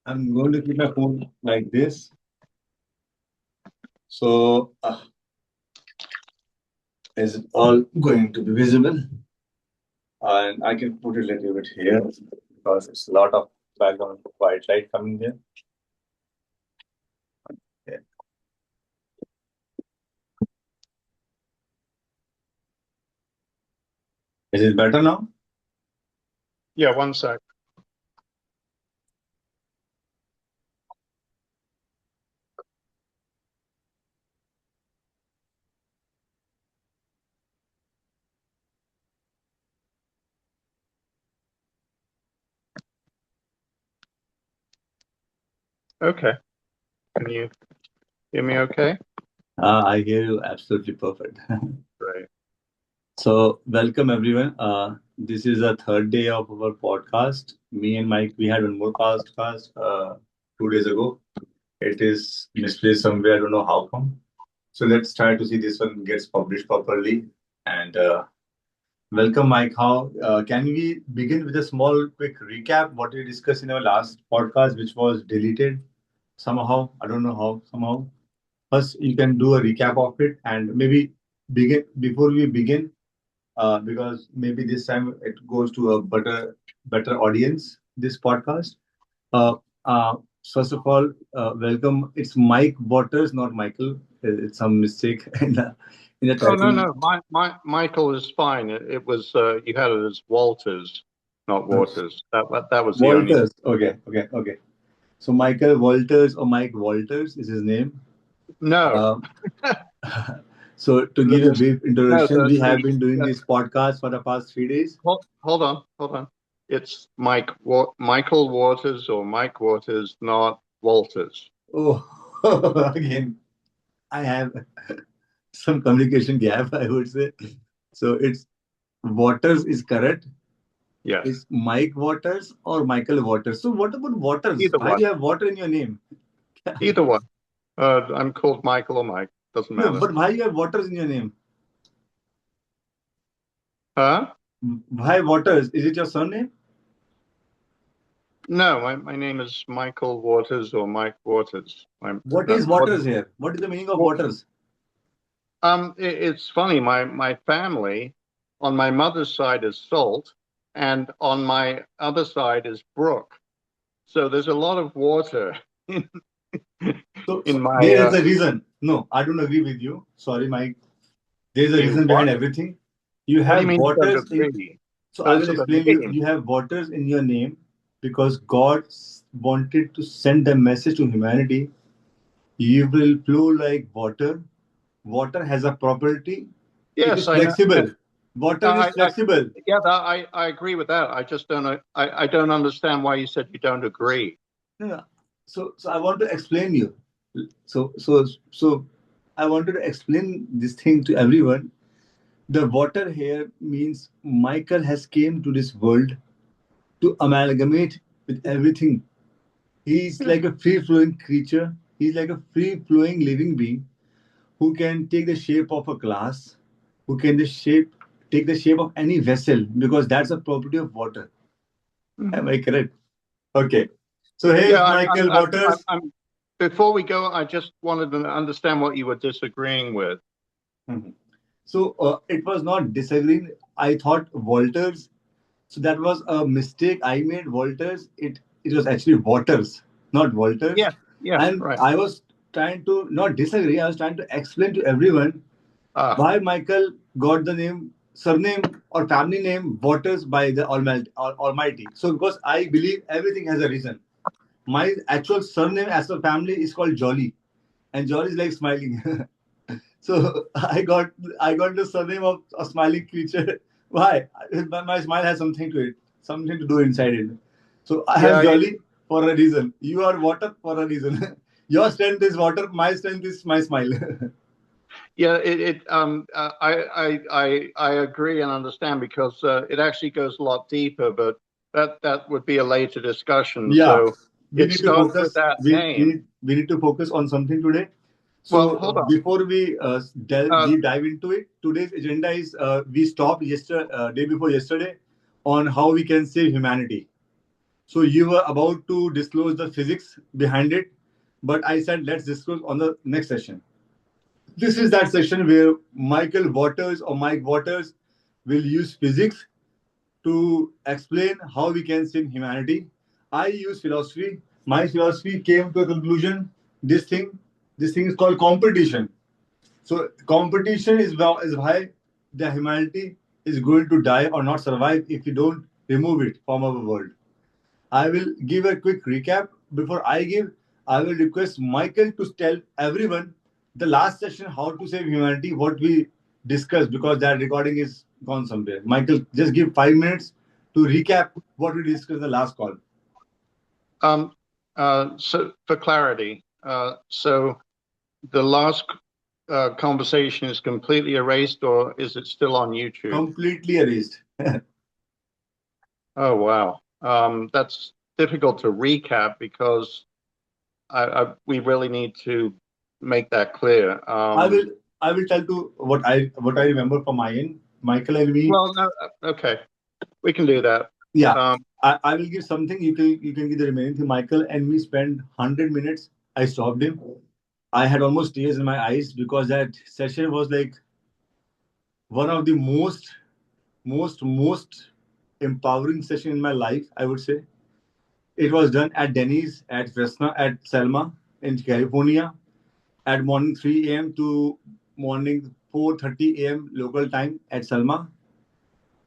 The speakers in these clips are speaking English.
I'm going to keep my phone like this. So, is it all going to be visible? And I can put it a little bit here because it's a lot of background white light coming there. Yeah. Is it better now? Yeah, one sec. Okay. Can you hear me okay? I hear you absolutely perfect. Great. So, welcome everyone. This is the third day of our podcast. Me and Mike, we had one more podcast 2 days ago. It is misplaced somewhere. I don't know how come. So let's try to see this one gets published properly. And welcome, Mike. How can we begin with a small, quick recap what we discussed in our last podcast, which was deleted somehow? I don't know how. Somehow, first you can do a recap of it, and maybe begin before we begin, because maybe this time it goes to a better audience. This podcast. Uh, First of all, welcome. It's Mike Waters, not Michael. It's some mistake in the Oh no, typing. no. Michael is fine. It was you had it as Walters, not Waters. That was the only. Walters. Okay, okay, okay. So Michael Walters or Mike Walters is his name. No, Uh, so to give a the, brief no. introduction, we have The been doing this podcast for the past 3 days. hold on. It's Michael Waters or Mike Waters, not Walters. Oh, again, I have some communication gap, I would say. So it's Waters is correct. Yes, Is Mike Waters or Michael Waters? So what about Waters? either Why do one. you have water in your name? Either one. I'm called Michael or Mike. Doesn't No, matter. but why you have Waters in your name? Huh? Why Waters? Is it your surname? No, my name is Michael Waters or Mike Waters. What is That's what. Waters here? What is the meaning of Waters? It's funny. My family on my mother's side is Salt, and on my other side is Brook. So there's a lot of water in, So in my. there is a reason. No, I don't agree with you. Sorry, Mike. There is a You reason what? behind everything. You What do you have mean you don't waters in. agree? So I Oh, will so the explain you. name. You have waters in your name because God wanted to send a message to humanity. You will flow like water. Water has a property. It Yes, is I know. flexible. Water is I flexible. yeah, I agree with that. I just don't. I don't understand why you said you don't agree. No, no. So I want to explain you. So I wanted to explain this thing to everyone. The water here means Michael has came to this world to amalgamate with everything. He's like a free flowing creature. He's like a free flowing living being who can take the shape of a glass, who can take the shape of any vessel because that's a property of water. Am I correct? Okay. So Yeah, here's Michael Waters. before we go, I just wanted to understand what you were disagreeing with. Mhm. So it was not disagreeing. I thought Walters. So that was a mistake I made. Walters. It was actually Waters, not Walters. Yeah, yeah, And right. I was trying to not disagree. I was trying to explain to everyone Ah, why Michael got the name, surname, or family name Waters by the Almighty. So because I believe everything has a reason. My actual surname as a family is called Jolly, and Jolly is like smiling. So I got the surname of a smiling creature. Why? My smile has something to it, something to do inside it. So I have yeah, Jolly for a reason. You are water for a reason. Your strength is water. My strength is my smile. yeah. I agree and understand because it actually goes a lot deeper, but that would be a later discussion. Yeah, So we it need to starts with focus. that We name. need we need to focus on something today. Well, So hold on. before we Uh, deep dive into it, today's agenda is we stopped yesterday day before yesterday on how we can save humanity. So you were about to disclose the physics behind it, but I said let's disclose on the next session. This is that session where Michael Waters or Mike Waters will use physics to explain how we can save humanity. I use philosophy. My philosophy came to a conclusion. This thing, this thing is called competition. So competition is why the humanity is going to die or not survive if we don't remove it from our world. I will give a quick recap. Before I give, I will request Michael to tell everyone the last session how to save humanity, what we discussed, because that recording is gone somewhere. Michael, just give 5 minutes to recap what we discussed in the last call. Um, so for clarity, so the last conversation is completely erased, or is it still on YouTube? Completely erased. Oh wow, that's difficult to recap because we really need to make that clear. I will I will tell to what I remember from my end. Michael and me. Well, no, okay, we can do that. Yeah. Um, I will give something. You can give the remaining thing. Michael and me spent 100 minutes. I stopped him. I had almost tears in my eyes because that session was like one of the most empowering session in my life. I would say it was done at Denny's at Fresno at Selma in California at morning 3 a.m. to morning 4:30 a.m. local time at Selma.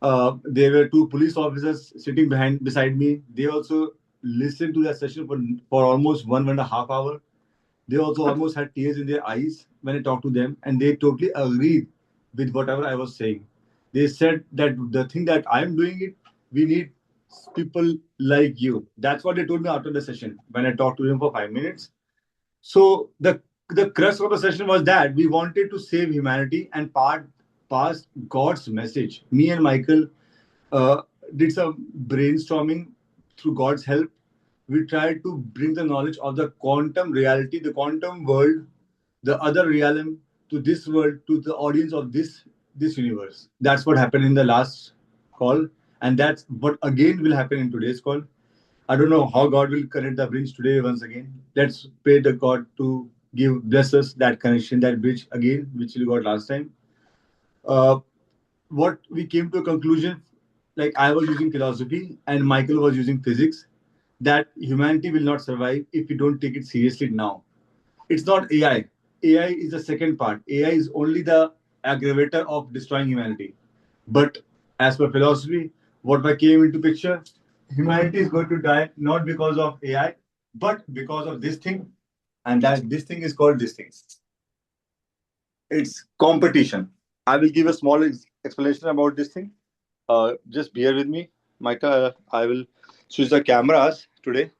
There were two police officers sitting behind beside me. They also listened to that session for almost 1.5 hours. They also almost had tears in their eyes when I talked to them, and they totally agreed with whatever I was saying. They said that the thing that I am doing it, we need people like you. That's what they told me after the session when I talked to them for 5 minutes. So the crux of the session was that we wanted to save humanity and pass God's message. Me and Michael uh, did some brainstorming through God's help. We tried to bring the knowledge of the quantum reality, the quantum world, the other realm to this world, to the audience of this universe. That's what happened in the last call, and that's what again will happen in today's call. I don't know how God will connect the bridge today once again. Let's pray the God to bless us that connection, that bridge again, which we got last time. Uh, what we came to a conclusion, like I was using philosophy and Michael was using physics, that humanity will not survive if we don't take it seriously now. It's not AI. AI is the second part. AI is only the aggravator of destroying humanity. But as per philosophy, what I came into picture, humanity is going to die not because of AI, but because of this thing, and that this thing is called this thing. It's competition. I will give a small explanation about this thing. Just bear with me, Micah. I will switch the cameras today.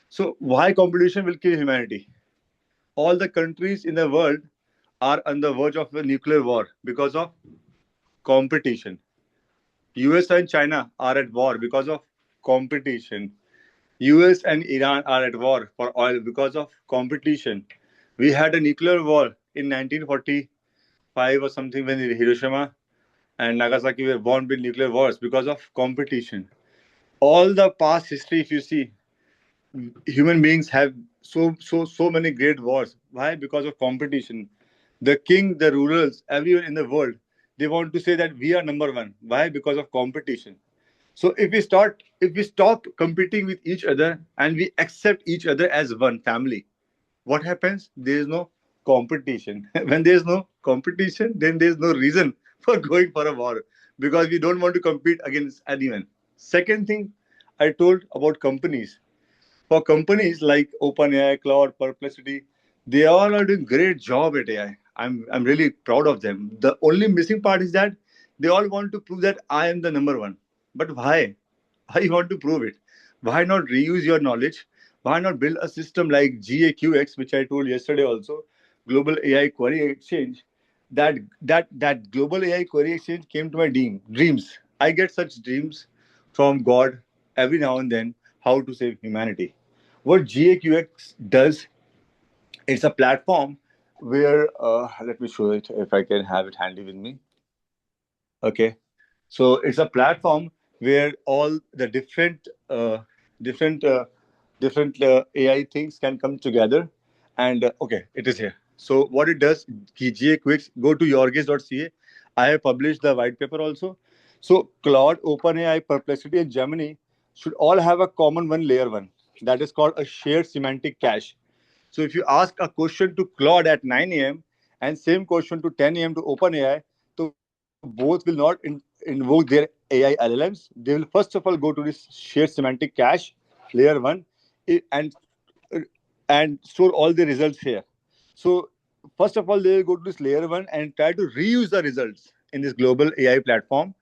So, why competition will kill humanity? All the countries in the world are on the verge of a nuclear war because of competition. US and China are at war because of competition. US and Iran are at war for oil because of competition. We had a nuclear war in 1945 or something when Hiroshima and Nagasaki were born with nuclear wars because of competition. All the past history, if you see, human beings have so many great wars. Why? Because of competition. The king, the rulers, everyone in the world, they want to say that we are number one. Why? Because of competition. So if we stop competing with each other and we accept each other as one family, what happens? There is no competition. When there is no competition, then there is no reason for going for a war because we don't want to compete against anyone. Second thing I told about companies. For companies like OpenAI, Cloud, Perplexity, they all are doing great job at AI. I'm really proud of them. The only missing part is that they all want to prove that I am the number one. But why? Why you want to prove it? Why not reuse your knowledge? Why not build a system like GAQX, which I told yesterday also, Global AI Query Exchange? That global AI query exchange came to my dreams. I get such dreams from God every now and then how to save humanity. What GAQX does, it's a platform where let me show it if I can have it handy with me. Okay, so it's a platform where all the different different AI things can come together. And okay, it is here. So what it does, GA Quicks, go to yourgaze.ca. I have published the white paper also. So Claude, OpenAI, Perplexity, and Gemini should all have a common one layer one. That is called a shared semantic cache. So if you ask a question to Claude at 9 a.m. and same question to 10 a.m. to OpenAI, so both will not invoke their AI LLMs. They will first of all go to this shared semantic cache, layer one, and and store all the results here. So first of all, they will go to this layer one and try to reuse the results in this global AI platform.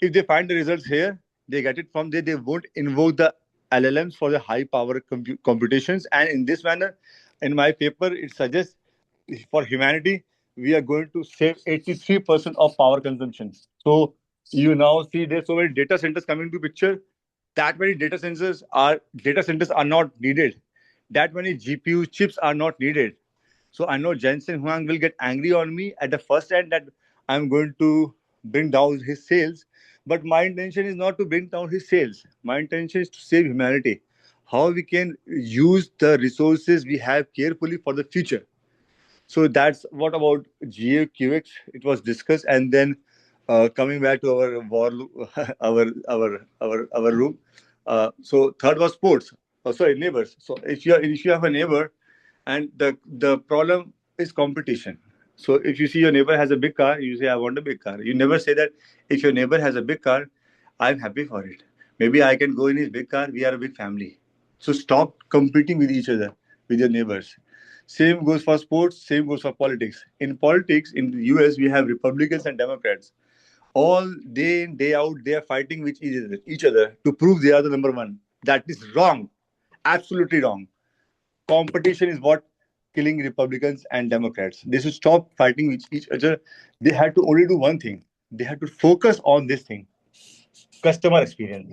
If they find the results here, they get it from there. They won't invoke the LLMs for the high power computations. And in this manner, in my paper, it suggests for humanity, we are going to save 83% of power consumption. So you now see there's so many data centers coming to picture. That many data centers are not needed. That many GPU chips are not needed. So I know Jensen Huang will get angry on me at the first end that I'm going to bring down his sales. But my intention is not to bring down his sales. My intention is to save humanity. How we can use the resources we have carefully for the future. So that's what about GAQX. It was discussed, and then coming back to our our room. So third was sports. Oh, sorry, neighbors. So if you have a neighbor, and the problem is competition. So if you see your neighbor has a big car, you say I want a big car. You never say that if your neighbor has a big car, I'm happy for it. Maybe I can go in his big car. We are a big family. So stop competing with each other, with your neighbors. Same goes for sports, same goes for politics. In politics, in the US, we have Republicans and Democrats. All day in, day out, they are fighting with each other to prove they are the number one. That is wrong. Absolutely wrong. Competition is what killing Republicans and Democrats. They should stop fighting with each other. They had to only do one thing. They had to focus on this thing, customer experience.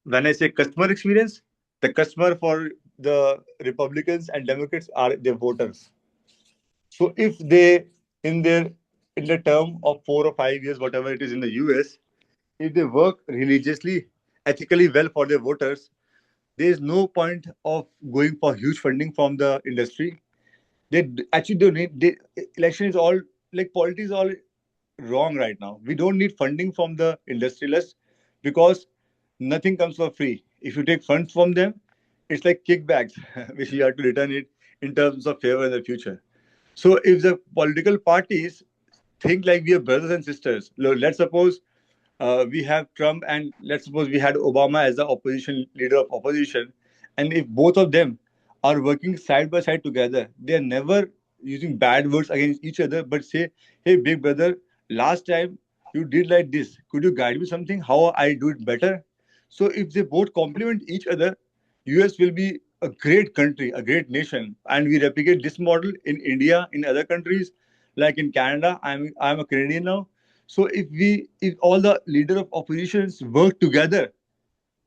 When I say customer experience, the customer for the Republicans and Democrats are the voters. So if they in their in the term of 4 or 5 years, whatever it is in the US, if they work religiously, ethically well for their voters, there is no point of going for huge funding from the industry. They actually don't need. Election is all like politics is all wrong right now. We don't need funding from the industrialists because nothing comes for free. If you take funds from them, it's like kickbacks, which you have to return it in terms of favor in the future. So if the political parties think like we are brothers and sisters, let's suppose we have Trump and let's suppose we had Obama as the opposition leader of opposition, and if both of them are working side by side together, they are never using bad words against each other, but say, "Hey, big brother, last time you did like this. Could you guide me something? How I do it better?" So if they both complement each other, US will be a great country, a great nation, and we replicate this model in India, in other countries, like in Canada. I'm a Canadian now. So if all the leader of oppositions work together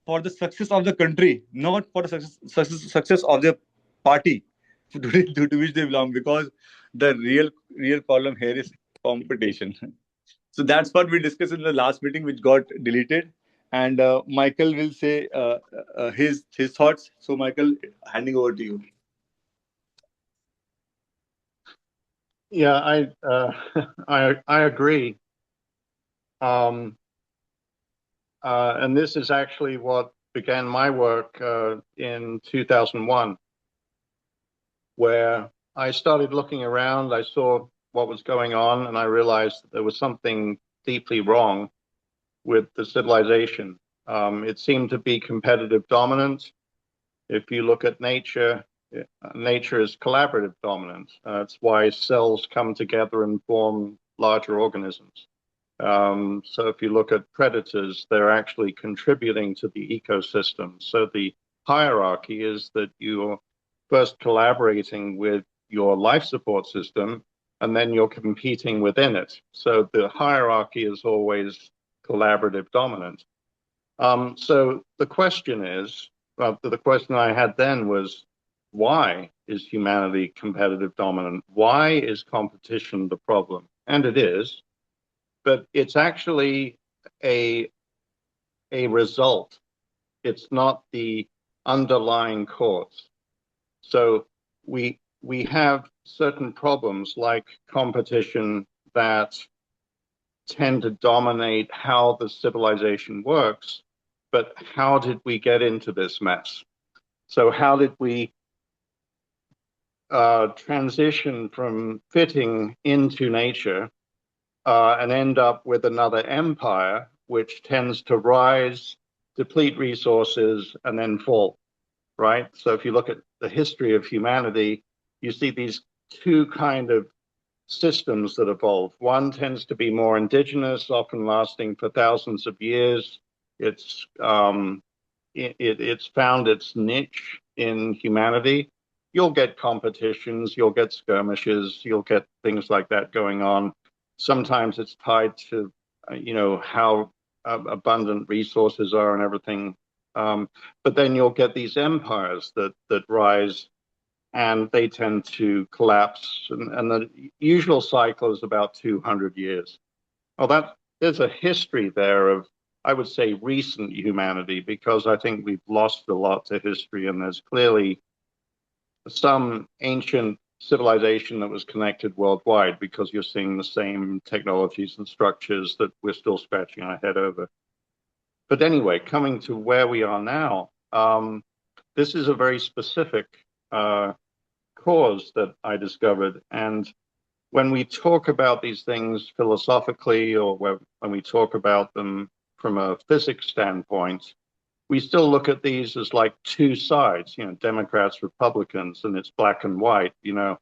for the success of the country, not for the success of their party to which they belong, because the real problem here is competition. So that's what we discussed in the last meeting, which got deleted. And Michael will say his thoughts. So Michael, handing over to you. Yeah, I agree. Um, and this is actually what began my work in 2001, where I started looking around. I saw what was going on, and I realized that there was something deeply wrong with the civilization. It seemed to be competitive dominance. If you look at nature, nature is collaborative dominance. That's why cells come together and form larger organisms. So if you look at predators, they're actually contributing to the ecosystem. So the hierarchy is that you're first collaborating with your life support system, and then you're competing within it. So the hierarchy is always collaborative dominant. So the question is, the question I had then was, why is humanity competitive dominant? Why is competition the problem? And it is, but it's actually a a result. It's not the underlying cause. So we have certain problems like competition that tend to dominate how the civilization works. But how did we get into this mess? So how did we transition from fitting into nature and end up with another empire, which tends to rise, deplete resources, and then fall, right? So if you look at the history of humanity, you see these two kind of systems that evolve. One tends to be more indigenous, often lasting for thousands of years. It's it's found its niche in humanity. You'll get competitions, you'll get skirmishes, you'll get things like that going on. Sometimes it's tied to, how abundant resources are and everything. But then you'll get these empires that rise and they tend to collapse. And the usual cycle is about 200 years. Well, there's a history there of, I would say, recent humanity, because I think we've lost a lot to history, and there's clearly some ancient civilization that was connected worldwide, because you're seeing the same technologies and structures that we're still scratching our head over. But anyway, coming to where we are now, this is a very specific cause that I discovered. And when we talk about these things philosophically, or when we talk about them from a physics standpoint, we still look at these as like two sides, Democrats, Republicans, and it's black and white, even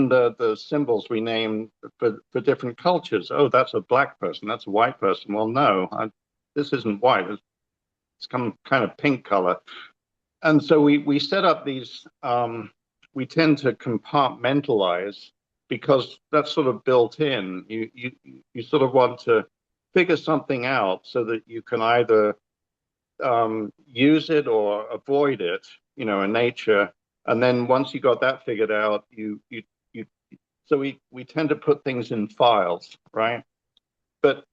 the symbols we name for different cultures. Oh, that's a black person, that's a white person. Well, no, this isn't white. It's some kind of pink color. And so we set up these, we tend to compartmentalize because that's sort of built in. You sort of want to figure something out so that you can either use it or avoid it, in nature. And then once you got that figured out, you so we tend to put things in files, right? But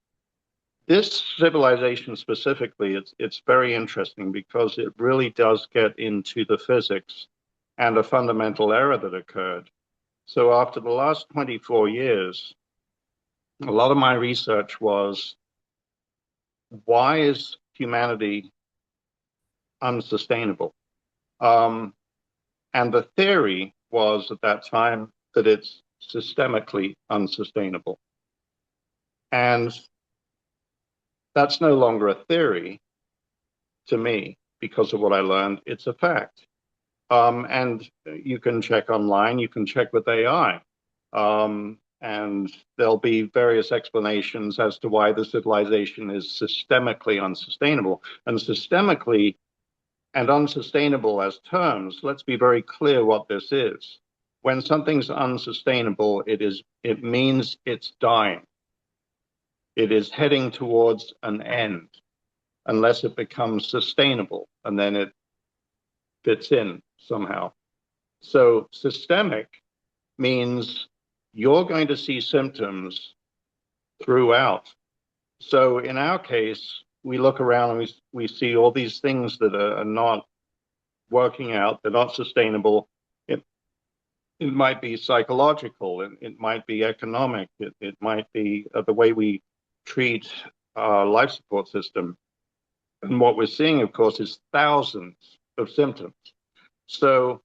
this civilization specifically, it's very interesting because it really does get into the physics and a fundamental error that occurred. So after the last 24 years, a lot of my research was, why is humanity unsustainable? And the theory was at that time that it's systemically unsustainable. And that's no longer a theory to me because of what I learned. It's a fact. And you can check online, you can check with AI. And there'll be various explanations as to why the civilization is systemically unsustainable. And systemically and unsustainable as terms, let's be very clear what this is. When something's unsustainable, it means it's dying. It is heading towards an end, unless it becomes sustainable, and then it fits in somehow. So systemic means you're going to see symptoms throughout. So in our case, we look around and we see all these things that are not working out, they're not sustainable. It might be psychological, it might be economic, it might be the way we treat our life support system. And what we're seeing, of course, is thousands of symptoms. So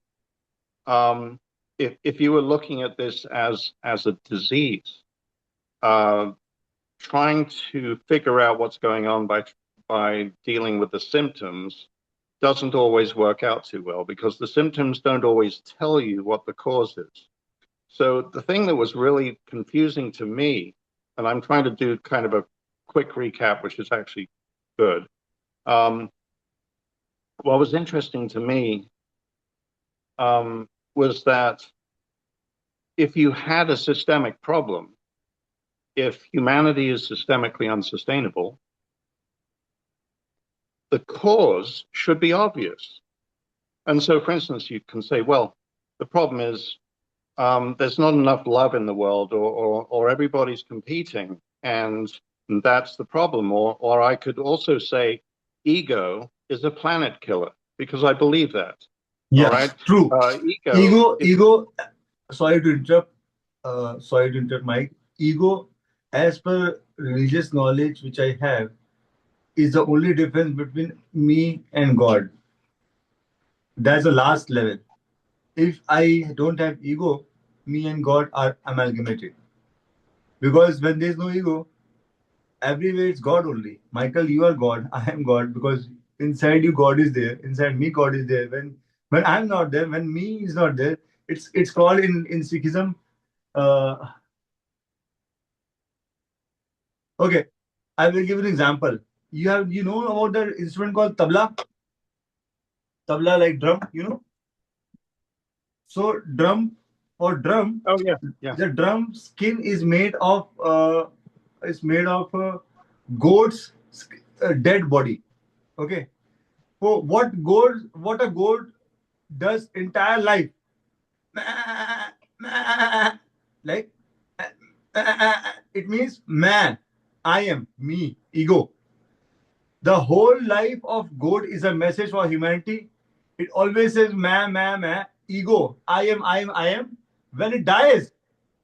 if you were looking at this as a disease, trying to figure out what's going on by dealing with the symptoms doesn't always work out too well, because the symptoms don't always tell you what the cause is. So the thing that was really confusing to me, and I'm trying to do kind of a quick recap, which is actually good. What was interesting to me was that if you had a systemic problem, if humanity is systemically unsustainable, the cause should be obvious. And so, for instance, you can say, well, the problem is there's not enough love in the world, or everybody's competing, and that's the problem. Or I could also say, ego is a planet killer because I believe that. All Yeah, right. true. Ego Ego, is, ego. Sorry to interrupt. Sorry to interrupt, Mike. Ego, as per religious knowledge which I have, is the only difference between me and God. That's the last level. If I don't have ego, me and God are amalgamated. Because when there's no ego, everywhere it's God only. Michael, you are God. I am God because inside you God is there. Inside me God is there. When I'm not there, when me is not there, it's called in Sikhism. Uh, okay, I will give you an example. You know about the instrument called tabla, tabla like drum. So drum, oh yeah, yeah. the drum skin is made of goat's dead body. Okay. So what a goat does entire life, like it means man, I am me, ego. The whole life of goat is a message for humanity. It always says man, ego, I am. When it dies,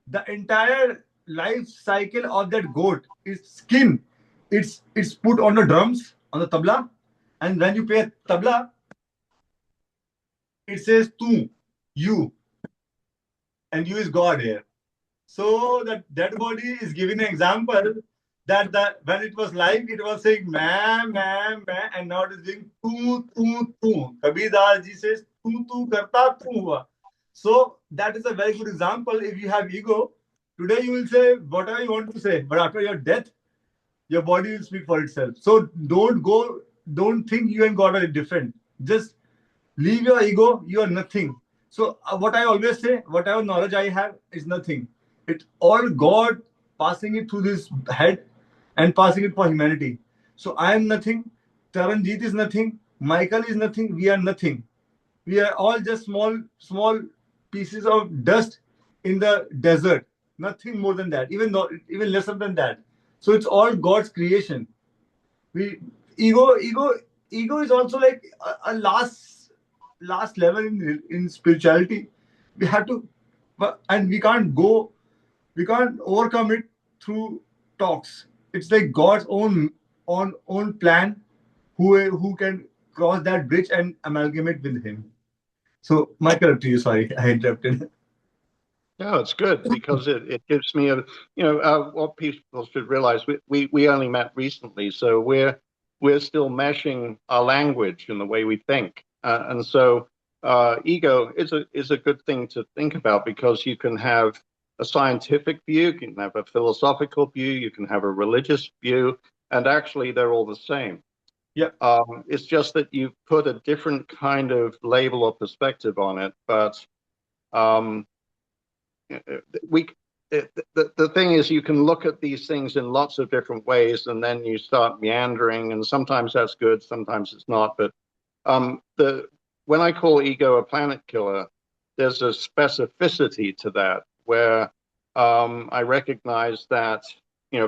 the entire life cycle of that goat is skin. It's put on the drums, on the tabla, and when you play tabla, it says tu, you, and you is God here. So that dead body is giving an example that when it was live, it was saying man, and now it is doing tu. Kabir Das ji says tu karta tu hua. So that is a very good example. If you have ego, today you will say whatever you want to say, but after your death, your body will speak for itself. So don't think you and God are different. Just leave your ego, you are nothing. So what I always say, whatever knowledge I have is nothing. It's all God passing it through this head and passing it for humanity. So I am nothing. Taranjeet is nothing. Michael is nothing. We are nothing. We are all just small pieces of dust in the desert. Nothing more than that. Even lesser than that. So it's all God's creation. We ego ego ego is also like a last level in spirituality. We have to, and we can't overcome it through talks. It's like God's own plan, who can cross that bridge and amalgamate with him. So Michael, to you, sorry I interrupted. No, it's good because it gives me what people should realize. We only met recently, so we're still meshing our language and the way we think, and so ego is a good thing to think about because you can have a scientific view, you can have a philosophical view, you can have a religious view, and actually they're all the same. Yeah. It's just that you put a different kind of label or perspective on it, but um, we the thing is you can look at these things in lots of different ways and then you start meandering and sometimes that's good, sometimes it's not, but the when I call ego a planet killer, there's a specificity to that where I recognize that,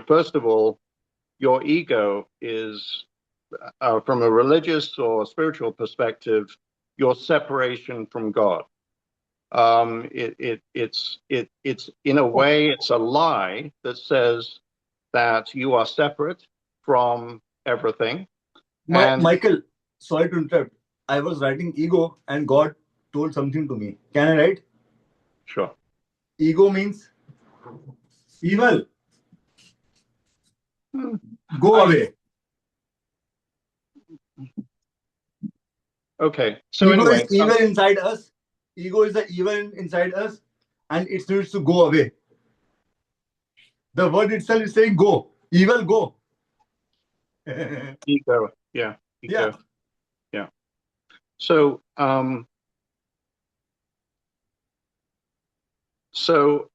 first of all, your ego is from a religious or spiritual perspective, your separation from God. It's in a way it's a lie that says that you are separate from everything. And Michael, sorry to interrupt. I was writing ego and God told something to me. Can I write? sure. Ego means evil. Go I away. Okay. So Ego is anyway, evil inside us. Ego is the evil inside us, and it needs to go away. The word itself is saying go. Evil, go. ego, yeah, Yeah. ego, yeah. So so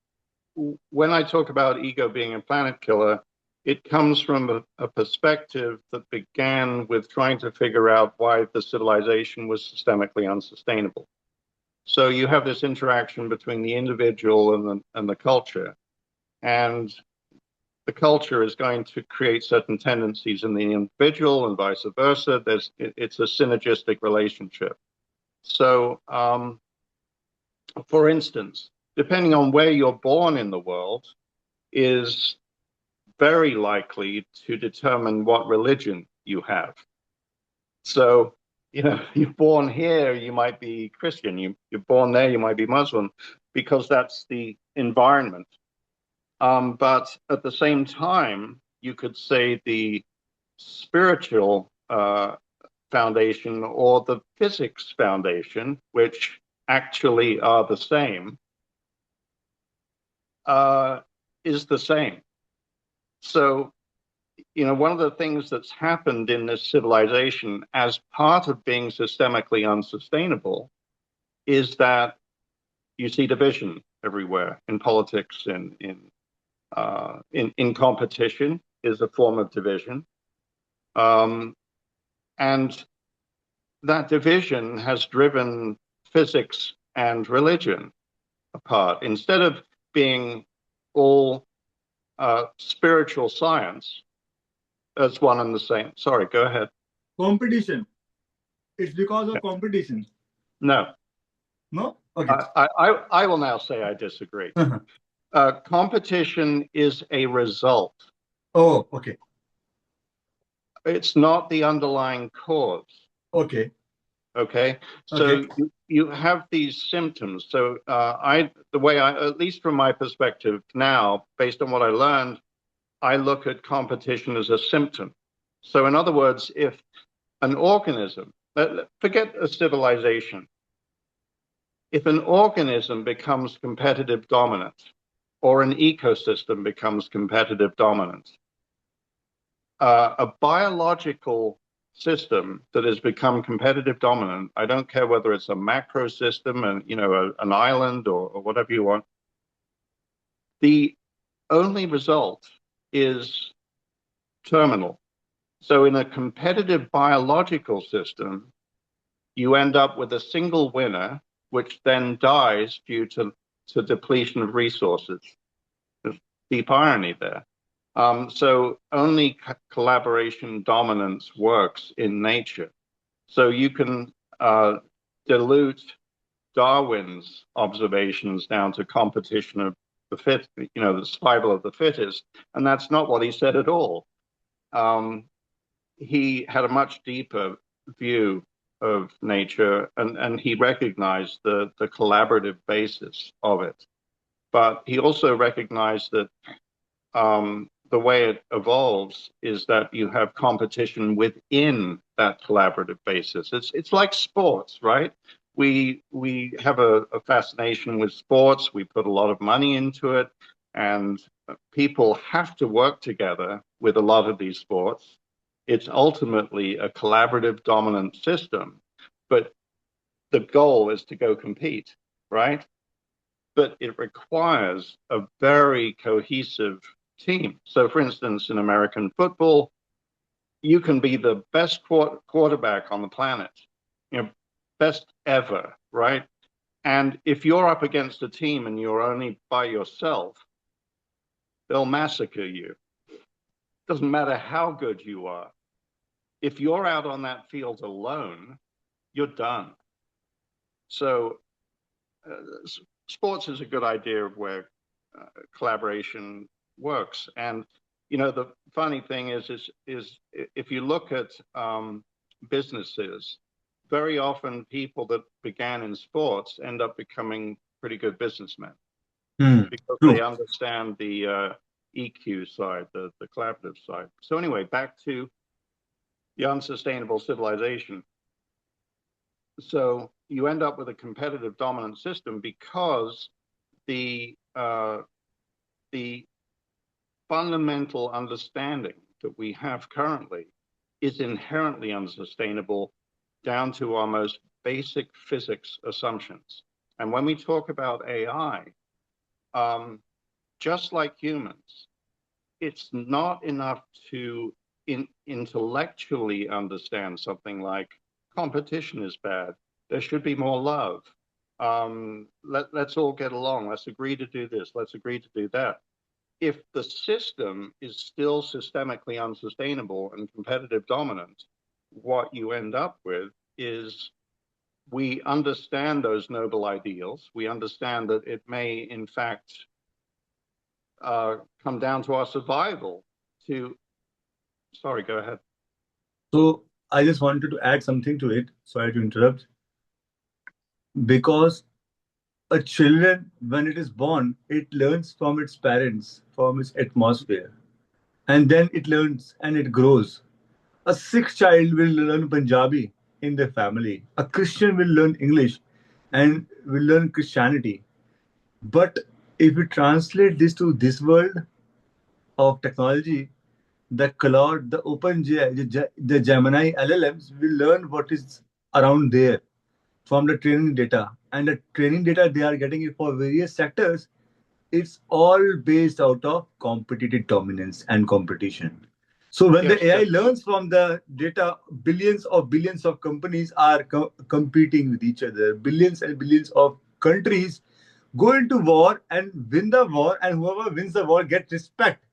when I talk about ego being a planet killer, it comes from a perspective that began with trying to figure out why the civilization was systemically unsustainable. So you have this interaction between the individual and the culture. And the culture is going to create certain tendencies in the individual and vice versa. It's a synergistic relationship. So, for instance, depending on where you're born in the world, is very likely to determine what religion you have. So, you're born here, you might be Christian. You're born there, you might be Muslim, because that's the environment. But at the same time, you could say the spiritual foundation or the physics foundation, which actually are the same, uh, is the same. So, one of the things that's happened in this civilization as part of being systemically unsustainable is that you see division everywhere in politics, in competition is a form of division. Um, and that division has driven physics and religion apart. Instead of being all spiritual science as one and the same. Sorry, go ahead. Competition. It's because Yeah. of competition. No, No? Okay. I will now say I disagree. Competition is a result. Oh, okay. It's not the underlying cause. Okay. Okay, Okay. so you have these symptoms. So the way at least from my perspective now, based on what I learned, I look at competition as a symptom. So in other words, if an organism, forget a civilization, if an organism becomes competitive dominant, or an ecosystem becomes competitive dominant, a biological system that has become competitive dominant, I don't care whether it's a macro system and an island or whatever you want, the only result is terminal. So in a competitive biological system, you end up with a single winner, which then dies due to depletion of resources. There's deep irony there. So only collaboration dominance works in nature. So you can dilute Darwin's observations down to competition of the fit, the survival of the fittest, and that's not what he said at all. Um, he had a much deeper view of nature, and he recognized the collaborative basis of it. But he also recognized that the way it evolves is that you have competition within that collaborative basis. It's like sports, right? We have a fascination with sports. We put a lot of money into it, and people have to work together with a lot of these sports. It's ultimately a collaborative dominant system, but the goal is to go compete, right? But it requires a very cohesive team. So, for instance, in American football, you can be the best quarterback on the planet, best ever, right? And if you're up against a team and you're only by yourself, they'll massacre you. Doesn't matter how good you are. If you're out on that field alone, you're done. So sports is a good idea of where collaboration works. And the funny thing is if you look at businesses, very often people that began in sports end up becoming pretty good businessmen because True. they understand the EQ side, the collaborative side. So anyway, back to the unsustainable civilization. So you end up with a competitive dominant system because the the fundamental understanding that we have currently is inherently unsustainable down to our most basic physics assumptions. And when we talk about AI, just like humans, it's not enough to intellectually understand something like competition is bad. There should be more love. Let's all get along. Let's agree to do this. Let's agree to do that. if the system is still systemically unsustainable and competitive dominant, what you end up with is we understand those noble ideals. We understand that it may, in fact, come down to our survival. To sorry, go ahead. So I just wanted to add something to it. Sorry to interrupt. Because a children, when it is born, it learns from its parents, from its atmosphere, and then it learns and it grows. A Sikh child will learn Punjabi in their family. A Christian will learn English and will learn Christianity. But if we translate this to this world of technology, the Claude, the OpenGI, the Gemini LLMs will learn what is around there from the training data. And the training data they are getting it for various sectors, it's all based out of competitive dominance and competition. So when the Yes, AI learns from the data, billions of companies are competing with each other. Billions and billions of countries go into war and win the war, and whoever wins the war gets respect.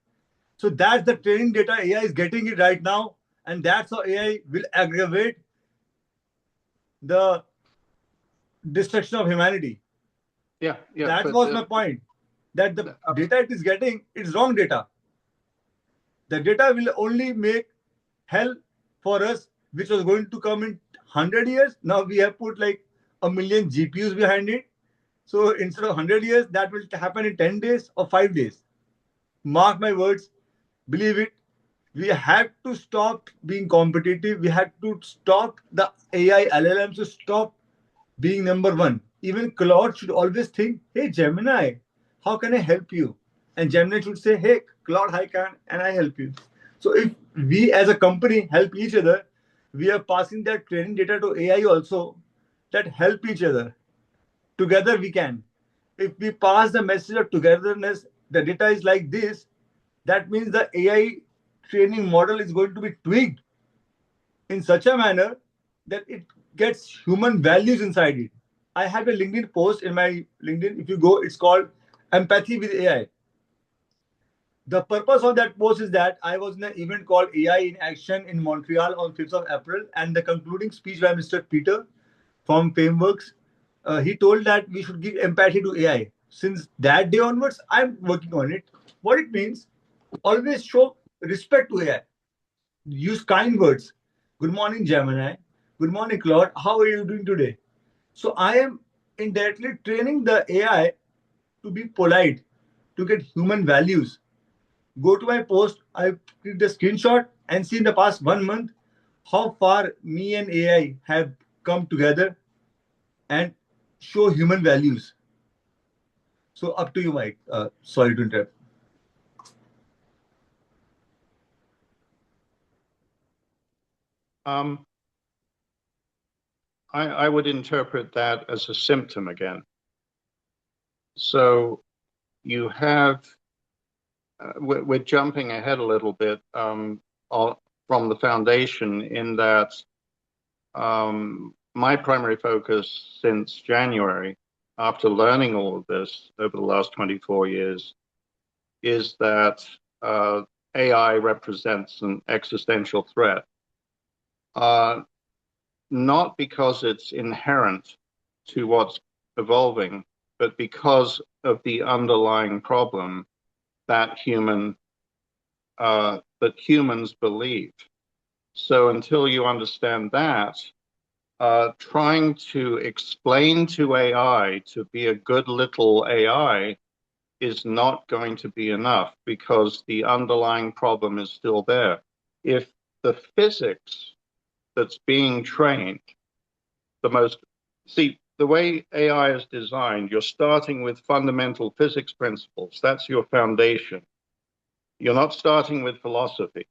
So that's the training data AI is getting it right now, and that's how AI will aggravate the destruction of humanity. yeah, yeah, That but was my point. That the uh, data it is getting, it's wrong data. The data will only make hell for us, which was going to come in 100 years. Now we have put like a million GPUs behind it. So instead of 100 years, that will happen in 10 days or 5 days. Mark my words, believe it. We have to stop being competitive. We have to stop the AI LLMs to stop being number one. Even Claude should always think, hey, Gemini, how can I help you? And Gemini should say, hey, Claude, how can and I help you? So if we as a company help each other, we are passing that training data to AI also that help each other. Together we can. If we pass the message of togetherness, the data is like this, that means the AI training model is going to be tweaked in such a manner that it gets human values inside it. I have a LinkedIn post in my LinkedIn. If you go, it's called Empathy with AI. The purpose of that post is that I was in an event called AI in Action in Montreal on 5th of April, and the concluding speech by Mr. Peter from Frameworks, he told that we should give empathy to AI. Since that day onwards, I'm working on it. What it means, always show respect to AI. Use kind words. Good morning, Gemini. Good morning, Claude. How are you doing today? So I am indirectly training the AI to be polite, to get human values. Go to my post, I click the screenshot and see in the past 1 month how far me and AI have come together and show human values. So up to you, Mike. Sorry to interrupt. um, I would interpret that as a symptom again. So you have, we're jumping ahead a little bit from the foundation in that my primary focus since January, after learning all of this over the last 24 years, is that AI represents an existential threat, uh, not because it's inherent to what's evolving, but because of the underlying problem that humans believe. So until you understand that, trying to explain to AI to be a good little AI is not going to be enough because the underlying problem is still there. If the physics that's being trained, the most, see, the way AI is designed, you're starting with fundamental physics principles. That's your foundation. You're not starting with philosophy.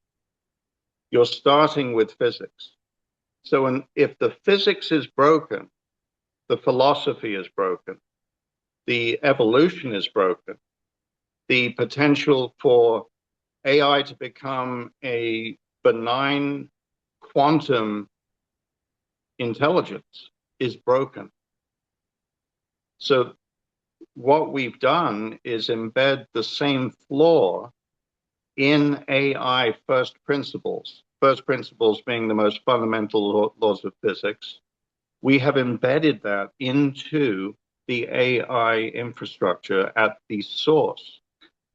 You're starting with physics. So if the physics is broken, the philosophy is broken, the evolution is broken, the potential for AI to become a benign quantum intelligence is broken. So what we've done is embed the same flaw in AI first principles being the most fundamental laws of physics. We have embedded that into the AI infrastructure at the source.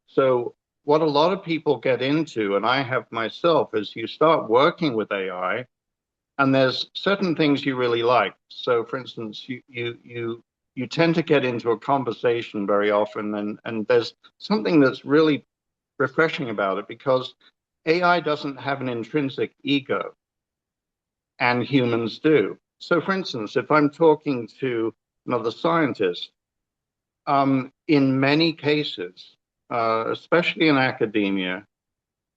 So, what a lot of people get into, and I have myself, is you start working with AI, and there's certain things you really like. So, for instance, you tend to get into a conversation very often, and there's something that's really refreshing about it because AI doesn't have an intrinsic ego, and humans do. So, for instance, if I'm talking to another scientist, in many cases, especially in academia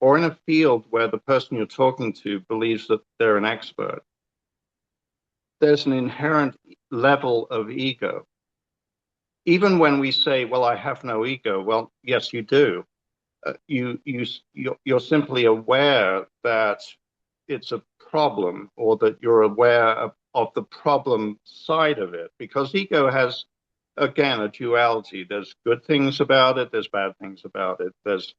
or in a field where the person you're talking to believes that they're an expert, there's an inherent level of ego. Even when we say, "Well, I have no ego," well, yes, you do. You're simply aware that it's a problem, or that you're aware of the problem side of it, because ego has, again, a duality. There's good things about it, there's bad things about it, there's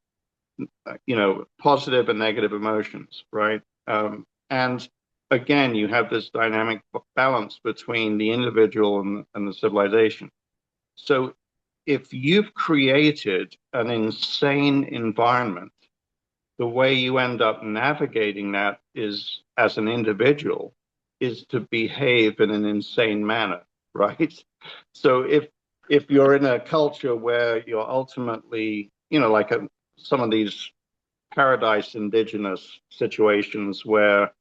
positive and negative emotions, right? And again, you have this dynamic balance between the individual and the civilization. So if you've created an insane environment, the way you end up navigating that is, as an individual, is to behave in an insane manner, right? So if you're in a culture where you're ultimately, like some of these paradise indigenous situations where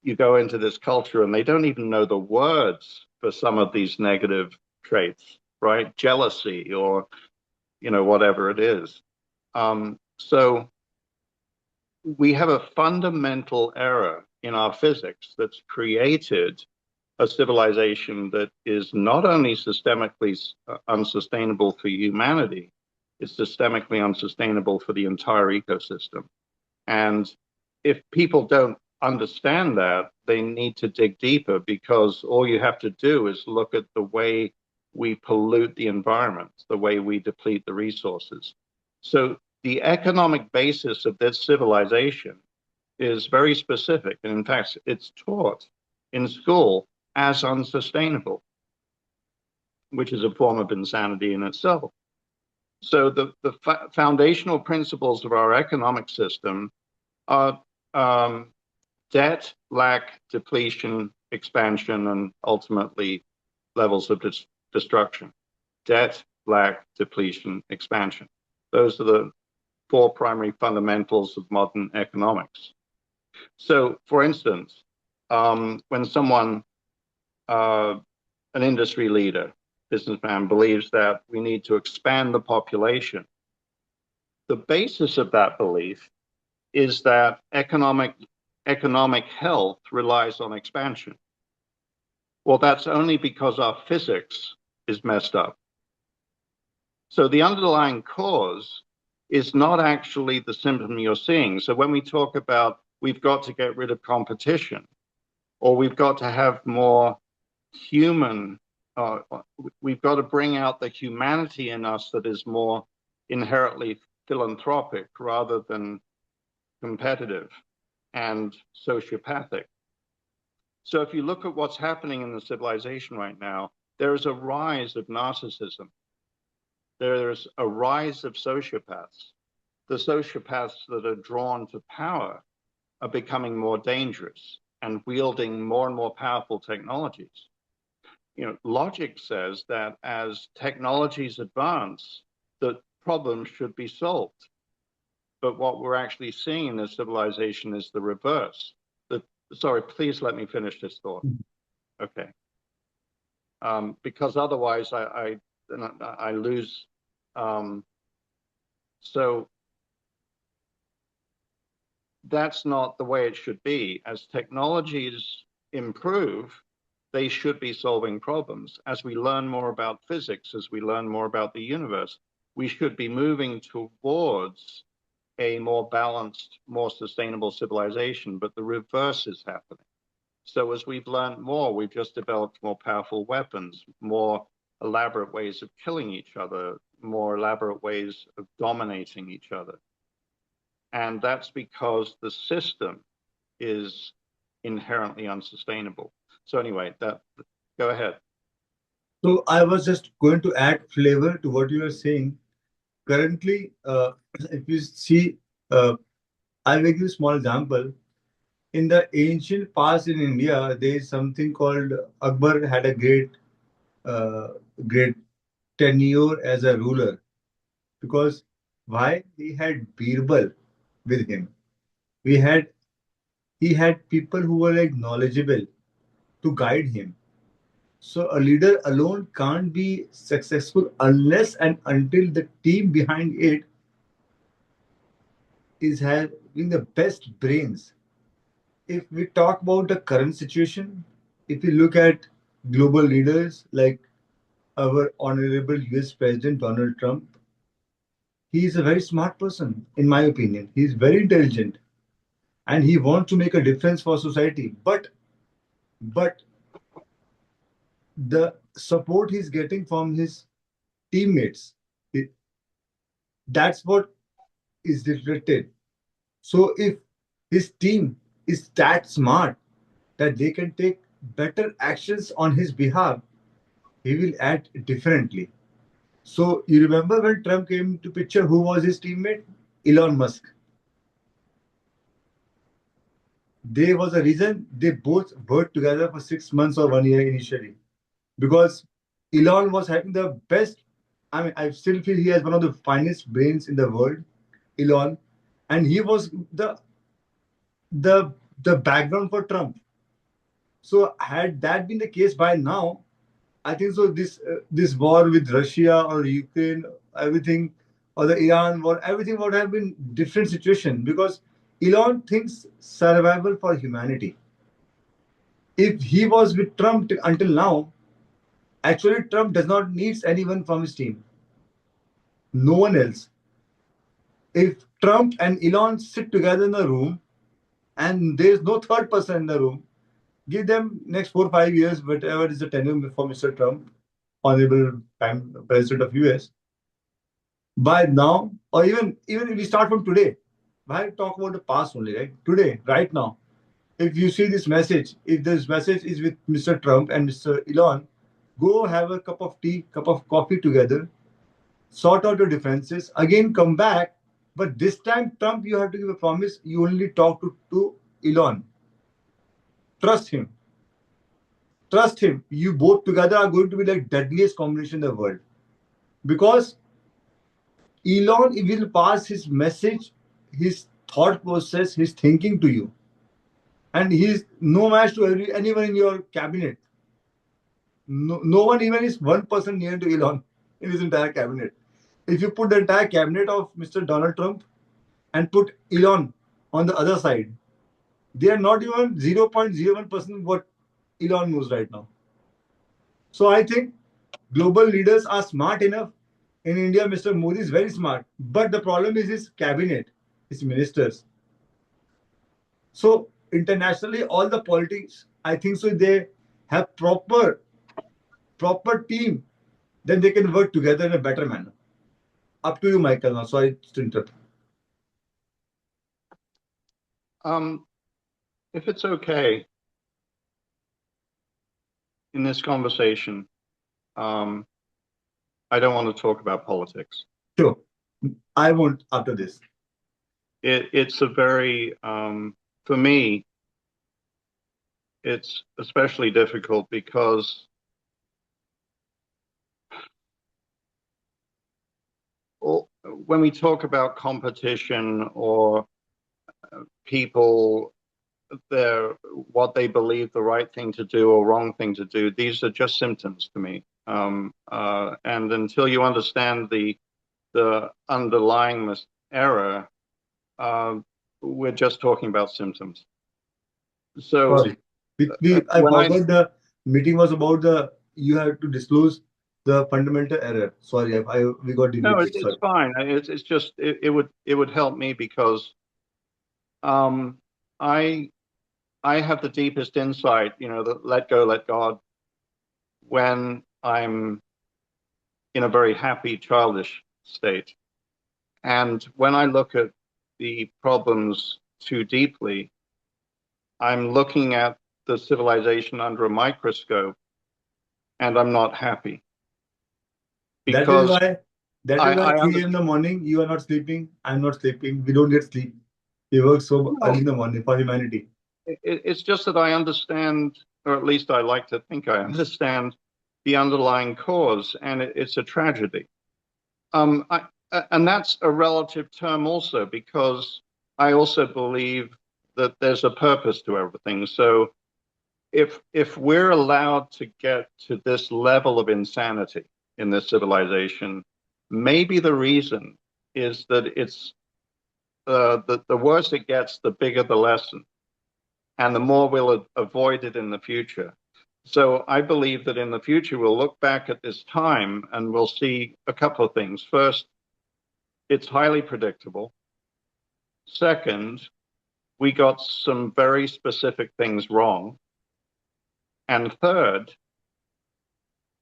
you go into this culture and they don't even know the words for some of these negative traits, right? Jealousy or, whatever it is. So we have a fundamental error in our physics that's created a civilization that is not only systemically unsustainable for humanity, it's systemically unsustainable for the entire ecosystem. And if people don't understand that, they need to dig deeper, because all you have to do is look at the way we pollute the environment, the way we deplete the resources. So the economic basis of this civilization is very specific. And in fact, it's taught in school as unsustainable, which is a form of insanity in itself. So the foundational principles of our economic system are debt, lack, depletion, expansion, and ultimately levels of destruction. Debt, lack, depletion, expansion. Those are the four primary fundamentals of modern economics. So, for instance, when someone, an industry leader, businessman, believes that we need to expand the population, the basis of that belief is that economic health relies on expansion. Well, that's only because our physics is messed up. So the underlying cause is not actually the symptom you're seeing. So when we talk about we've got to get rid of competition, or we've got to have more human, we've got to bring out the humanity in us that is more inherently philanthropic rather than competitive and sociopathic. So if you look at what's happening in the civilization right now, there is a rise of narcissism. There's a rise of sociopaths. The sociopaths that are drawn to power are becoming more dangerous and wielding more and more powerful technologies. Logic says that as technologies advance, the problems should be solved. But what we're actually seeing in this civilization is the reverse. Sorry, please let me finish this thought. Okay. Because otherwise I lose. So that's not the way it should be. As technologies improve, they should be solving problems. As we learn more about physics, as we learn more about the universe, we should be moving towards a more balanced, more sustainable civilization, but the reverse is happening. So as we've learned more, we've just developed more powerful weapons, more elaborate ways of killing each other, more elaborate ways of dominating each other. And that's because the system is inherently unsustainable. So anyway, that go ahead. So I was just going to add flavor to what you are saying. Currently, if you see, I'll give you a small example. In the ancient past in India, there is something called Akbar had a uh, great tenure as a ruler because why he had Birbal with him. We had He had people who were like knowledgeable to guide him. So a leader alone can't be successful unless and until the team behind it is having the best brains. If we talk about the current situation, if we look at global leaders like our honorable US President Donald Trump, he is a very smart person, in my opinion. He is very intelligent and he wants to make a difference for society. But the support he's getting from his teammates, that's what is reflected. So if his team is that smart that they can take better actions on his behalf, he will act differently. So you remember when Trump came to picture, who was his teammate? Elon Musk. There was a reason they both worked together for 6 months or 1 year initially because Elon was having the best. I mean, I still feel he has one of the finest brains in the world, Elon, and he was the the background for Trump. So had that been the case by now, I think so. This war with Russia or Ukraine, everything, or the Iran war, everything would have been different situation because Elon thinks survival for humanity. If he was with Trump until now, actually Trump does not needs anyone from his team. No one else. If Trump and Elon sit together in the room and there is no third person in the room, give them next 4 5 years, whatever is the tenure for Mr. Trump, honorable prime president of US. By now, or even if we start from today, why talk about the past only, right? Today, right now, if you see this message, if this message is with Mr. Trump and Mr. Elon, go have a cup of tea, cup of coffee together, sort out your differences, again come back. But this time, Trump, you have to give a promise. You only talk to Elon. Trust him. Trust him. You both together are going to be like deadliest combination in the world. Because Elon will pass his message, his thought process, his thinking to you. And he is no match to anyone in your cabinet. No one even is 1% near to Elon in his entire cabinet. If you put the entire cabinet of Mr. Donald Trump and put Elon on the other side, they are not even 0.01% what Elon knows right now. So I think global leaders are smart enough. In India, Mr. Modi is very smart. But the problem is his cabinet, his ministers. So internationally, all the politics, I think so they have proper team, then they can work together in a better manner. Up to you, Michael. Now, sorry to interrupt. Um, if it's okay in this conversation, um, I don't want to talk about politics. Sure. I won't after this. It's a very, for me, it's especially difficult because when we talk about competition or people, their what they believe the right thing to do or wrong thing to do, these are just symptoms to me. And until you understand the underlying error, uh, we're just talking about symptoms. So Sorry. I when I forgot the meeting was about the you have to disclose the fundamental error. Sorry, we got no, deviated. it's Sorry. fine. It's just it would help me because um, I I have the deepest insight. You know, that let go, let God when I'm in a very happy, childish state. And when I look at the problems too deeply, I'm looking at the civilization under a microscope and I'm not happy That is because why that is why I 3 a.m. in understand. the morning you are not sleeping. I'm not sleeping. We don't get sleep. We work so No, early in the morning for humanity. it's just that I understand, or at least I like to think I understand the underlying cause, and it's a tragedy. Um, I, and that's a relative term also, because I also believe that there's a purpose to everything. So if we're allowed to get to this level of insanity in this civilization, maybe the reason is that it's the worse it gets, the bigger the lesson, and the more we'll avoid it in the future. So I believe that in the future we'll look back at this time and we'll see a couple of things. First, it's highly predictable. Second, we got some very specific things wrong. And third,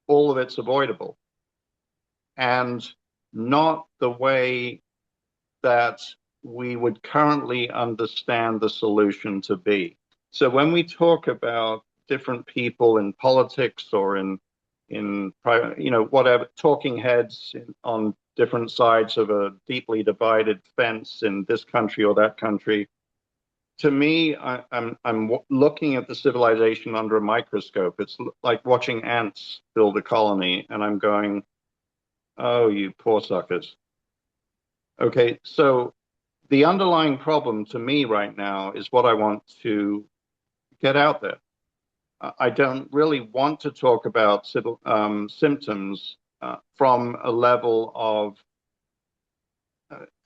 all of it's avoidable and not the way that we would currently understand the solution to be. So when we talk about different people in politics or in whatever talking heads on different sides of a deeply divided fence in this country or that country, to me, I'm looking at the civilization under a microscope. It's like watching ants build a colony, and I'm going, "Oh, you poor suckers." Okay, so the underlying problem to me right now is what I want to get out there. I don't really want to talk about symptoms from a level of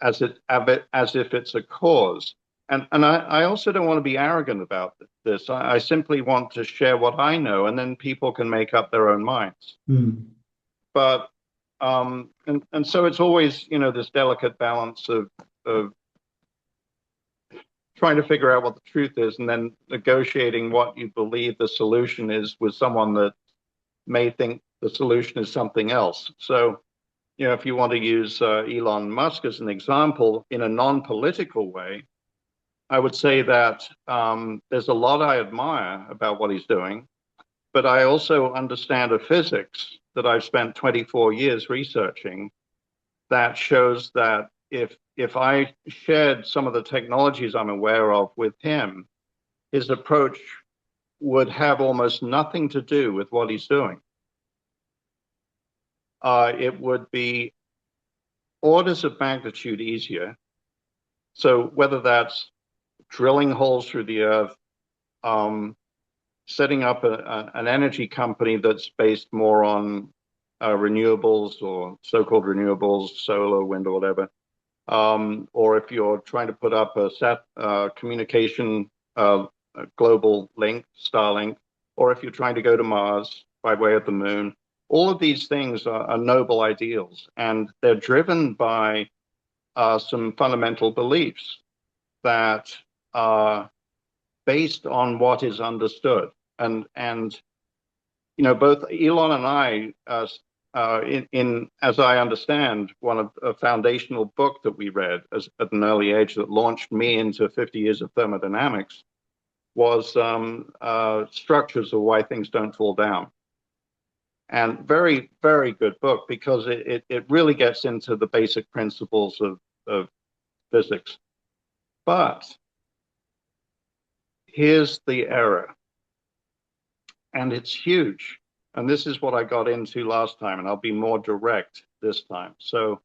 as if it's a cause. And I also don't want to be arrogant about this. I simply want to share what I know, and then people can make up their own minds. Hmm. But and so it's always this delicate balance of trying to figure out what the truth is, and then negotiating what you believe the solution is with someone that may think the solution is something else. So if you want to use Elon Musk as an example in a non-political way, I would say that there's a lot I admire about what he's doing, but I also understand a physics that I've spent 24 years researching that shows that if I shared some of the technologies I'm aware of with him, his approach would have almost nothing to do with what he's doing. It would be orders of magnitude easier. So whether that's drilling holes through the earth, setting up an energy company that's based more on renewables or so-called renewables, solar, wind, or whatever, or if you're trying to put up a communication global link, Starlink, or if you're trying to go to Mars by way of the moon, all of these things are noble ideals, and they're driven by some fundamental beliefs that are based on what is understood. And both Elon and I, in as I understand, one of a foundational book that we read at an early age that launched me into 50 years of thermodynamics was Structures of Why Things Don't Fall Down. And very, very good book because it really gets into the basic principles of physics. But here's the error, and it's huge. And this is what I got into last time, and I'll be more direct this time. So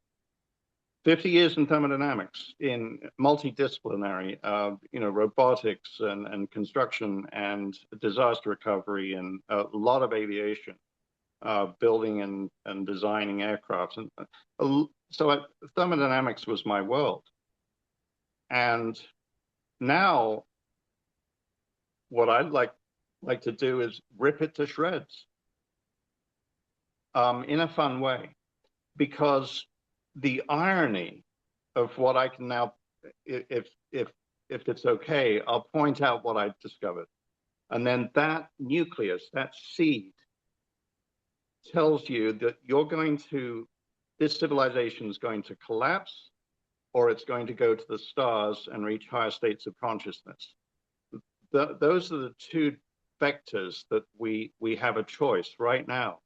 50 years in thermodynamics, in multidisciplinary, robotics and construction and disaster recovery and a lot of aviation, building and designing aircraft. And thermodynamics was my world. And now what I'd like to do is rip it to shreds in a fun way, because the irony of what I can now, if it's okay, I'll point out what I've discovered, and then that nucleus, that seed, tells you that this civilization is going to collapse or it's going to go to the stars and reach higher states of consciousness. Those are the two vectors that we have a choice right now.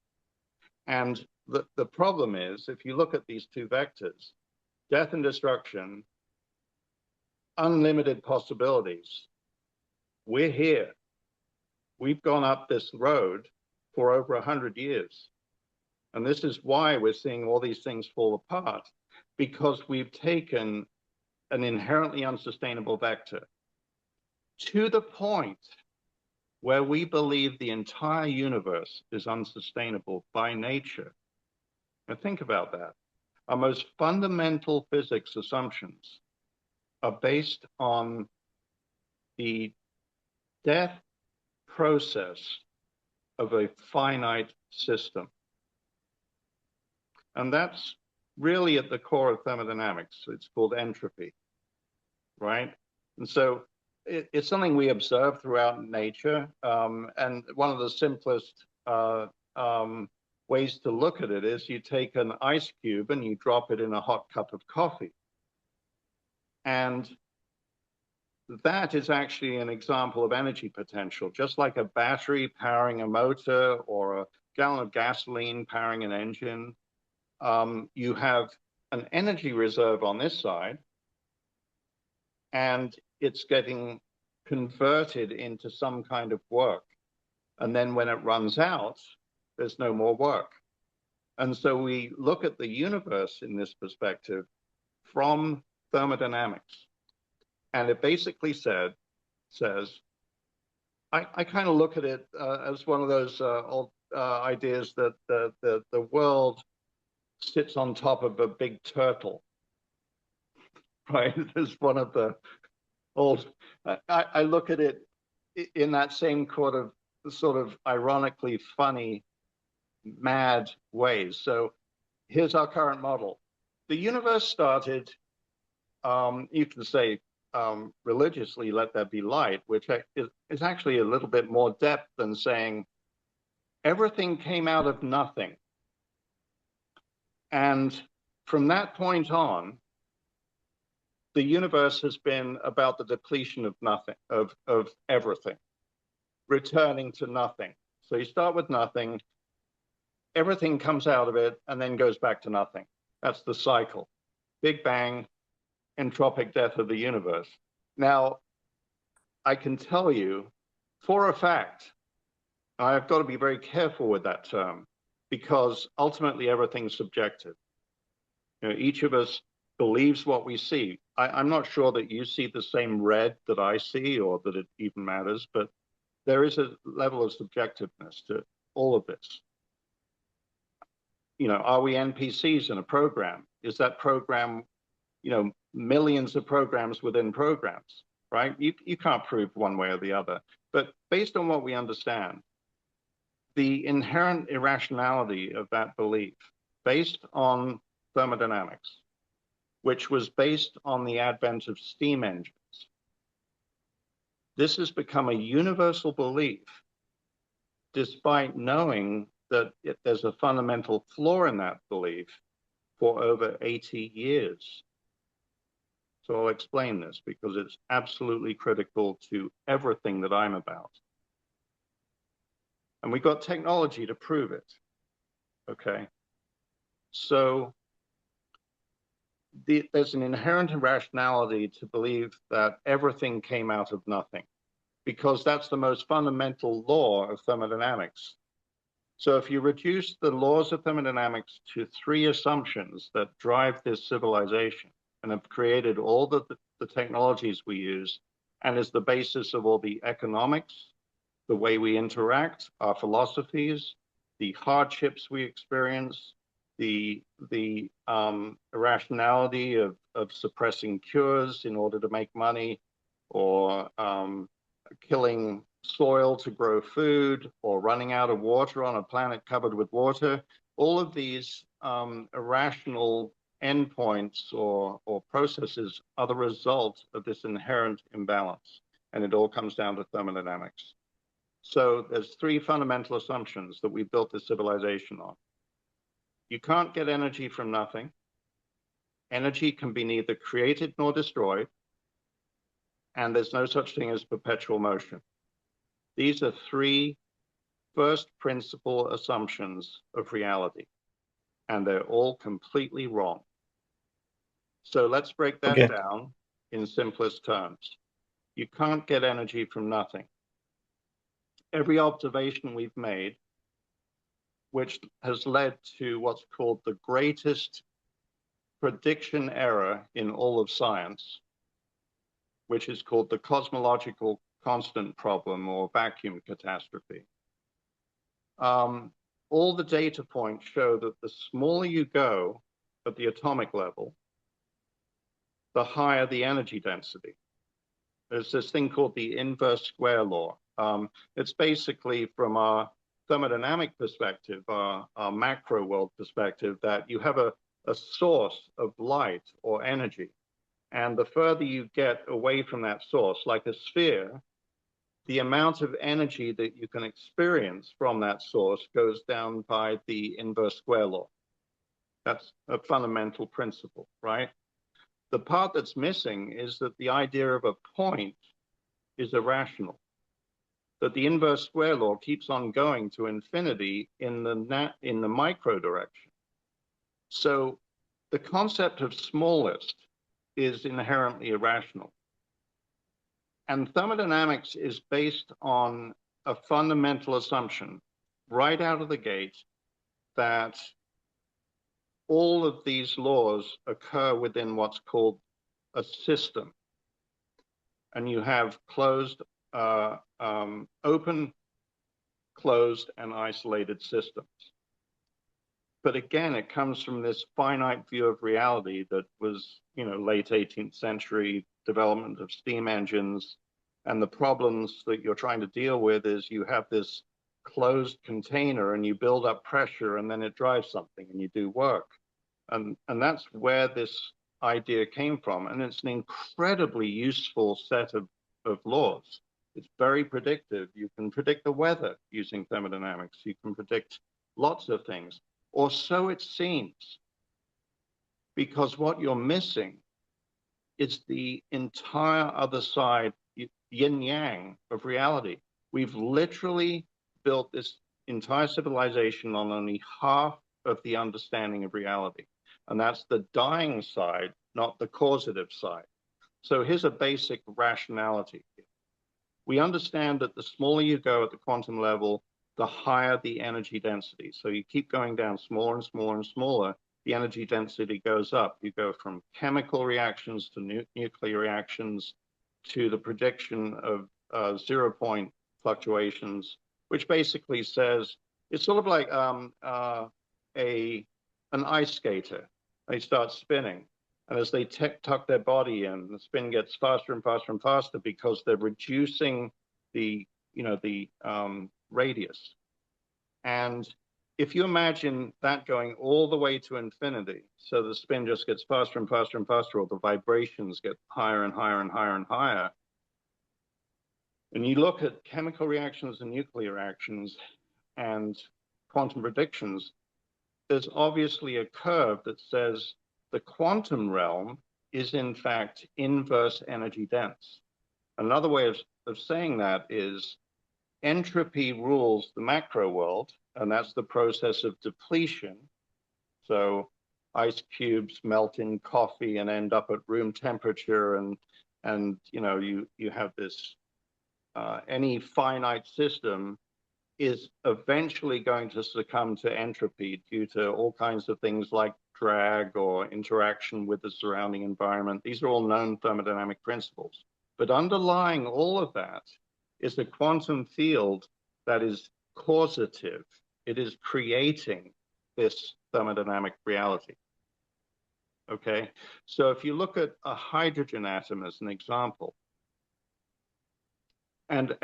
And the problem is, if you look at these two vectors, death and destruction, unlimited possibilities, we're here. We've gone up this road for over 100 years. And this is why we're seeing all these things fall apart, because we've taken an inherently unsustainable vector to the point where we believe the entire universe is unsustainable by nature. Now, think about that. Our most fundamental physics assumptions are based on the death process of a finite system. And that's really at the core of thermodynamics. It's called entropy, right? And so it's something we observe throughout nature. And one of the simplest ways to look at it is you take an ice cube and you drop it in a hot cup of coffee. And that is actually an example of energy potential, just like a battery powering a motor or a gallon of gasoline powering an engine. You have an energy reserve on this side, and it's getting converted into some kind of work. And then when it runs out, there's no more work. And so we look at the universe in this perspective from thermodynamics. And it basically says, I kind of look at it as one of those old ideas that the world sits on top of a big turtle, right? It's one of the old, I look at it in that same sort of ironically funny, mad ways. So here's our current model. The universe started, you can say religiously, let there be light, which is actually a little bit more depth than saying everything came out of nothing. And from that point on, the universe has been about the depletion of nothing, of everything, returning to nothing. So you start with nothing, everything comes out of it, and then goes back to nothing. That's the cycle. Big Bang, entropic death of the universe. Now, I can tell you for a fact, I've got to be very careful with that term, because ultimately everything's subjective. You know, each of us believes what we see. I'm not sure that you see the same red that I see or that it even matters, but there is a level of subjectiveness to all of this. You know, are we NPCs in a program? Is that program, you know, millions of programs within programs, right? You can't prove one way or the other. But based on what we understand, the inherent irrationality of that belief, based on thermodynamics, which was based on the advent of steam engines, this has become a universal belief, despite knowing that there's a fundamental flaw in that belief for over 80 years. So I'll explain this because it's absolutely critical to everything that I'm about. And we got technology to prove it, okay? So there's an inherent irrationality to believe that everything came out of nothing, because that's the most fundamental law of thermodynamics. So if you reduce the laws of thermodynamics to three assumptions that drive this civilization and have created all the technologies we use, and is the basis of all the economics, the way we interact, our philosophies, the hardships we experience, the irrationality of suppressing cures in order to make money, or killing soil to grow food, or running out of water on a planet covered with water. All of these irrational endpoints or processes are the result of this inherent imbalance. And it all comes down to thermodynamics. So there's three fundamental assumptions that we built this civilization on. You can't get energy from nothing. Energy can be neither created nor destroyed, and there's no such thing as perpetual motion. These are three first principle assumptions of reality, and they're all completely wrong. So let's break that Okay. down in simplest terms. You can't get energy from nothing. Every observation we've made, which has led to what's called the greatest prediction error in all of science, which is called the cosmological constant problem or vacuum catastrophe. All the data points show that the smaller you go at the atomic level, the higher the energy density. There's this thing called the inverse square law. It's basically from our thermodynamic perspective, our macro world perspective, that you have a source of light or energy. And the further you get away from that source, like a sphere, the amount of energy that you can experience from that source goes down by the inverse square law. That's a fundamental principle, right? The part that's missing is that the idea of a point is irrational, that the inverse square law keeps on going to infinity in the micro direction. So the concept of smallest is inherently irrational. And thermodynamics is based on a fundamental assumption right out of the gate that all of these laws occur within what's called a system. And you have closed, open, closed, and isolated systems. But again, it comes from this finite view of reality that was, late 18th century development of steam engines. And the problems that you're trying to deal with is you have this closed container and you build up pressure and then it drives something and you do work. And that's where this idea came from. And it's an incredibly useful set of laws. It's very predictive. You can predict the weather using thermodynamics. You can predict lots of things, or so it seems. Because what you're missing is the entire other side, yin yang of reality. We've literally built this entire civilization on only half of the understanding of reality. And that's the dying side, not the causative side. So here's a basic rationality. We understand that the smaller you go at the quantum level, the higher the energy density. So you keep going down smaller and smaller and smaller, the energy density goes up. You go from chemical reactions to nuclear reactions to the prediction of 0 point fluctuations, which basically says it's sort of like an ice skater. They start spinning. And as they tuck their body in, the spin gets faster and faster and faster because they're reducing the radius. And if you imagine that going all the way to infinity, so the spin just gets faster and faster and faster, or the vibrations get higher and higher and higher and higher. And you look at chemical reactions and nuclear reactions and quantum predictions, there's obviously a curve that says the quantum realm is in fact inverse energy dense. Another way of saying that is entropy rules the macro world, and that's the process of depletion. So ice cubes melt in coffee and end up at room temperature, and you have this any finite system is eventually going to succumb to entropy due to all kinds of things like drag or interaction with the surrounding environment. These are all known thermodynamic principles. But underlying all of that is a quantum field that is causative. It is creating this thermodynamic reality. Okay, so if you look at a hydrogen atom as an example, and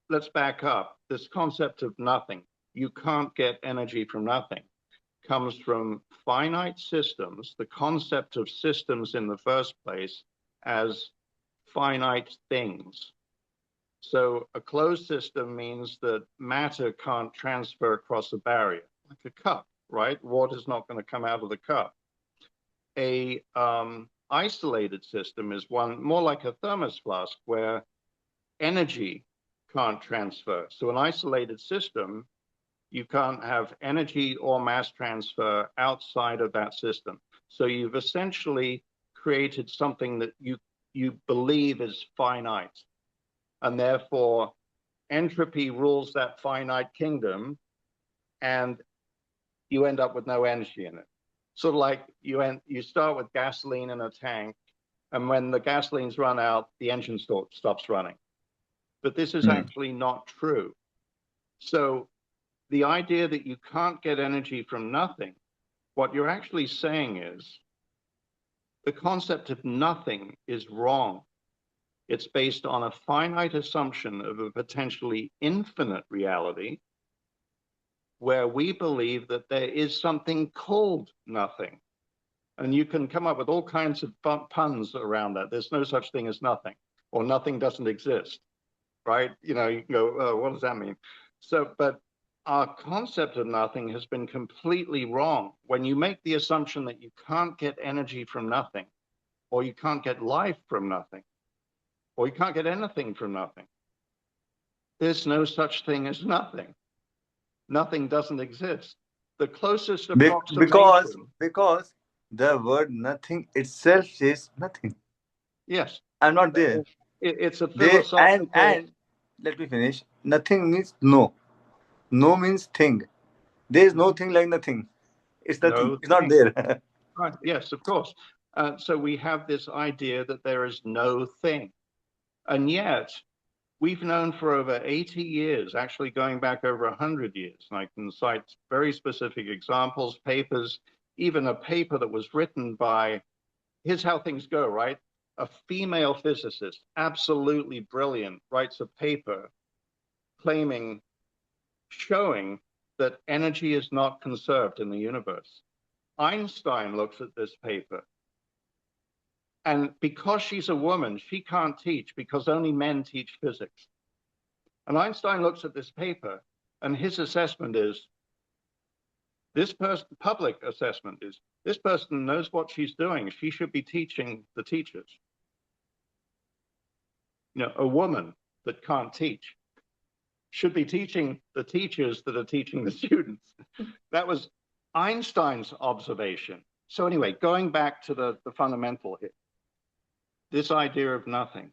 let's back up. This concept of nothing, you can't get energy from nothing, comes from finite systems, the concept of systems in the first place as finite things. So a closed system means that matter can't transfer across a barrier, like a cup, right? Water's not going to come out of the cup. A isolated system is one more like a thermos flask where energy can't transfer. So an isolated system, you can't have energy or mass transfer outside of that system. So you've essentially created something that you believe is finite, and therefore entropy rules that finite kingdom, and you end up with no energy in it. Sort of like you start with gasoline in a tank, and when the gasoline's run out, the engine stops running. But this is Hmm. actually not true. So the idea that you can't get energy from nothing, what you're actually saying is the concept of nothing is wrong. It's based on a finite assumption of a potentially infinite reality where we believe that there is something called nothing. And you can come up with all kinds of puns around that. There's no such thing as nothing, or nothing doesn't exist, right? You know, you can go, oh, what does that mean? So, but our concept of nothing has been completely wrong. When you make the assumption that you can't get energy from nothing, or you can't get life from nothing, or you can't get anything from nothing, there's no such thing as nothing. Nothing doesn't exist. The closest Because approximation, the word nothing itself says nothing. yes, I'm not there. it's a They philosophical and let me finish. Nothing means no. No means thing. There is no thing like nothing. It's nothing. no It's not thing. there. Right, yes, of course. So we have this idea that there is no thing. And yet, we've known for over 80 years, actually going back over 100 years, and I can cite very specific examples, papers, even a paper that was written by, here's how things go, right? A female physicist, absolutely brilliant, writes a paper claiming, showing that energy is not conserved in the universe. Einstein looks at this paper, and because she's a woman, she can't teach because only men teach physics. And Einstein looks at this paper, and his assessment is this person, public assessment is this person knows what she's doing. She should be teaching the teachers. You know, a woman that can't teach should be teaching the teachers that are teaching the students. That was Einstein's observation. So anyway, going back to the fundamental here, this idea of nothing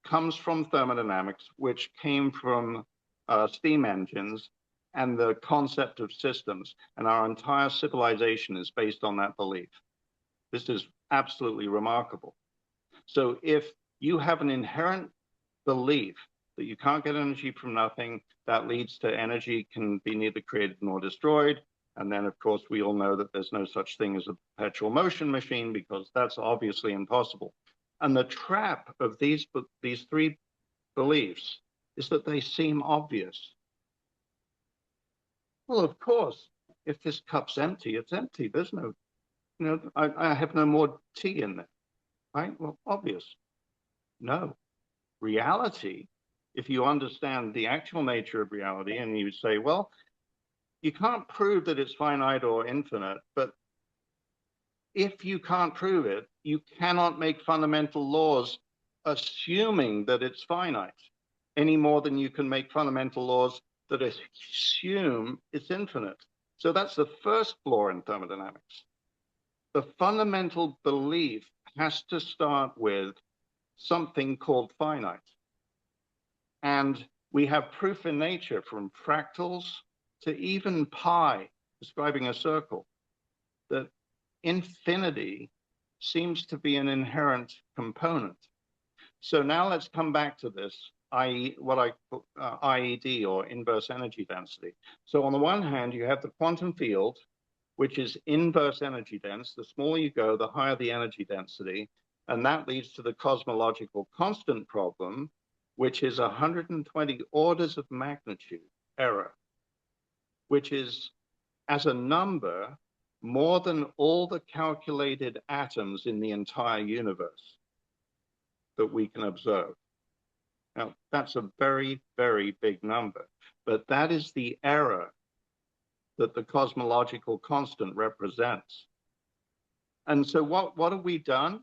comes from thermodynamics, which came from steam engines and the concept of systems. And our entire civilization is based on that belief. This is absolutely remarkable. So if you have an inherent belief that you can't get energy from nothing, that leads to energy can be neither created nor destroyed. And then, of course, we all know that there's no such thing as a perpetual motion machine because that's obviously impossible. And the trap of these three beliefs is that they seem obvious. Well, of course, if this cup's empty, it's empty. There's no, you know, I have no more tea in there, right? Well, obvious. No. Reality, if you understand the actual nature of reality, and you say, well, you can't prove that it's finite or infinite, but if you can't prove it, you cannot make fundamental laws assuming that it's finite any more than you can make fundamental laws that assume it's infinite. So that's the first flaw in thermodynamics. The fundamental belief has to start with something called finite. And we have proof in nature from fractals to even pi, describing a circle, that infinity seems to be an inherent component. So now let's come back to this, i.e., what I call IED, or inverse energy density. So on the one hand, you have the quantum field, which is inverse energy dense. The smaller you go, the higher the energy density. And that leads to the cosmological constant problem, which is 120 orders of magnitude error, which is, as a number, more than all the calculated atoms in the entire universe that we can observe. Now, that's a very, very big number, but that is the error that the cosmological constant represents. And so, what have we done?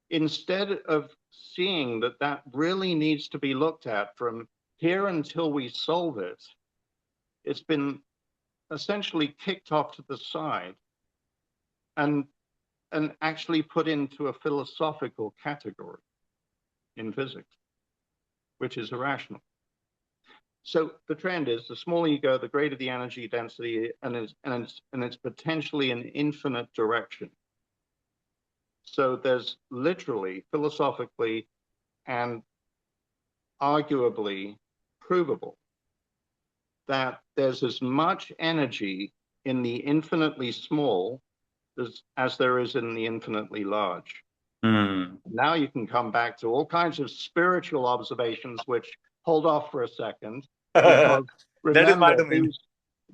Instead of seeing that that really needs to be looked at from here until we solve it, it's been essentially kicked off to the side and actually put into a philosophical category in physics, which is irrational. So the trend is the smaller you go, the greater the energy density, and it's potentially an infinite direction. So there's literally, philosophically, and arguably provable that there's as much energy in the infinitely small as there is in the infinitely large. Hmm. Now you can come back to all kinds of spiritual observations, which hold off for a second, because That is my remember, domain.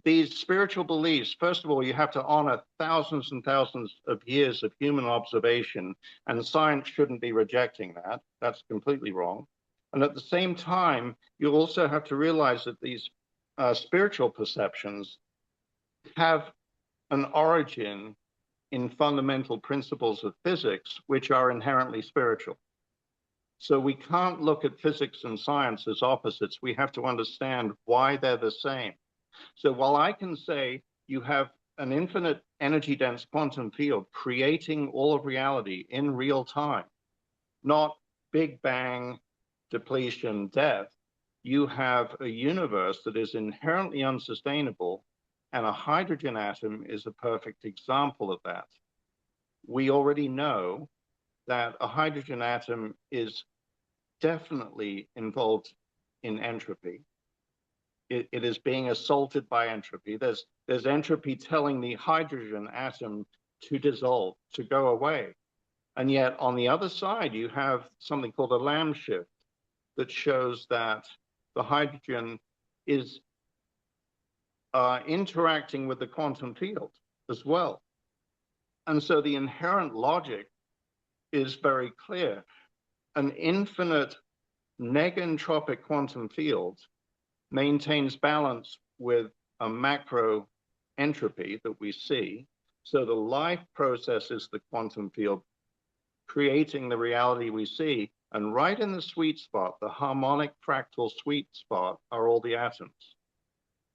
these spiritual beliefs, first of all, you have to honor thousands and thousands of years of human observation, and science shouldn't be rejecting that. That's completely wrong. And at the same time, you also have to realize that these spiritual perceptions have an origin in fundamental principles of physics, which are inherently spiritual. So we can't look at physics and science as opposites. We have to understand why they're the same. So while I can say you have an infinite energy dense quantum field creating all of reality in real time, not Big Bang, depletion, death, you have a universe that is inherently unsustainable, and a hydrogen atom is a perfect example of that. We already know that a hydrogen atom is definitely involved in entropy. It is being assaulted by entropy. There's entropy telling the hydrogen atom to dissolve, to go away. And yet on the other side, you have something called a Lamb shift that shows that the hydrogen is interacting with the quantum field as well. And so the inherent logic is very clear. An infinite negentropic quantum field maintains balance with a macro entropy that we see. So the life process is the quantum field creating the reality we see. And right in the sweet spot, the harmonic fractal sweet spot, are all the atoms.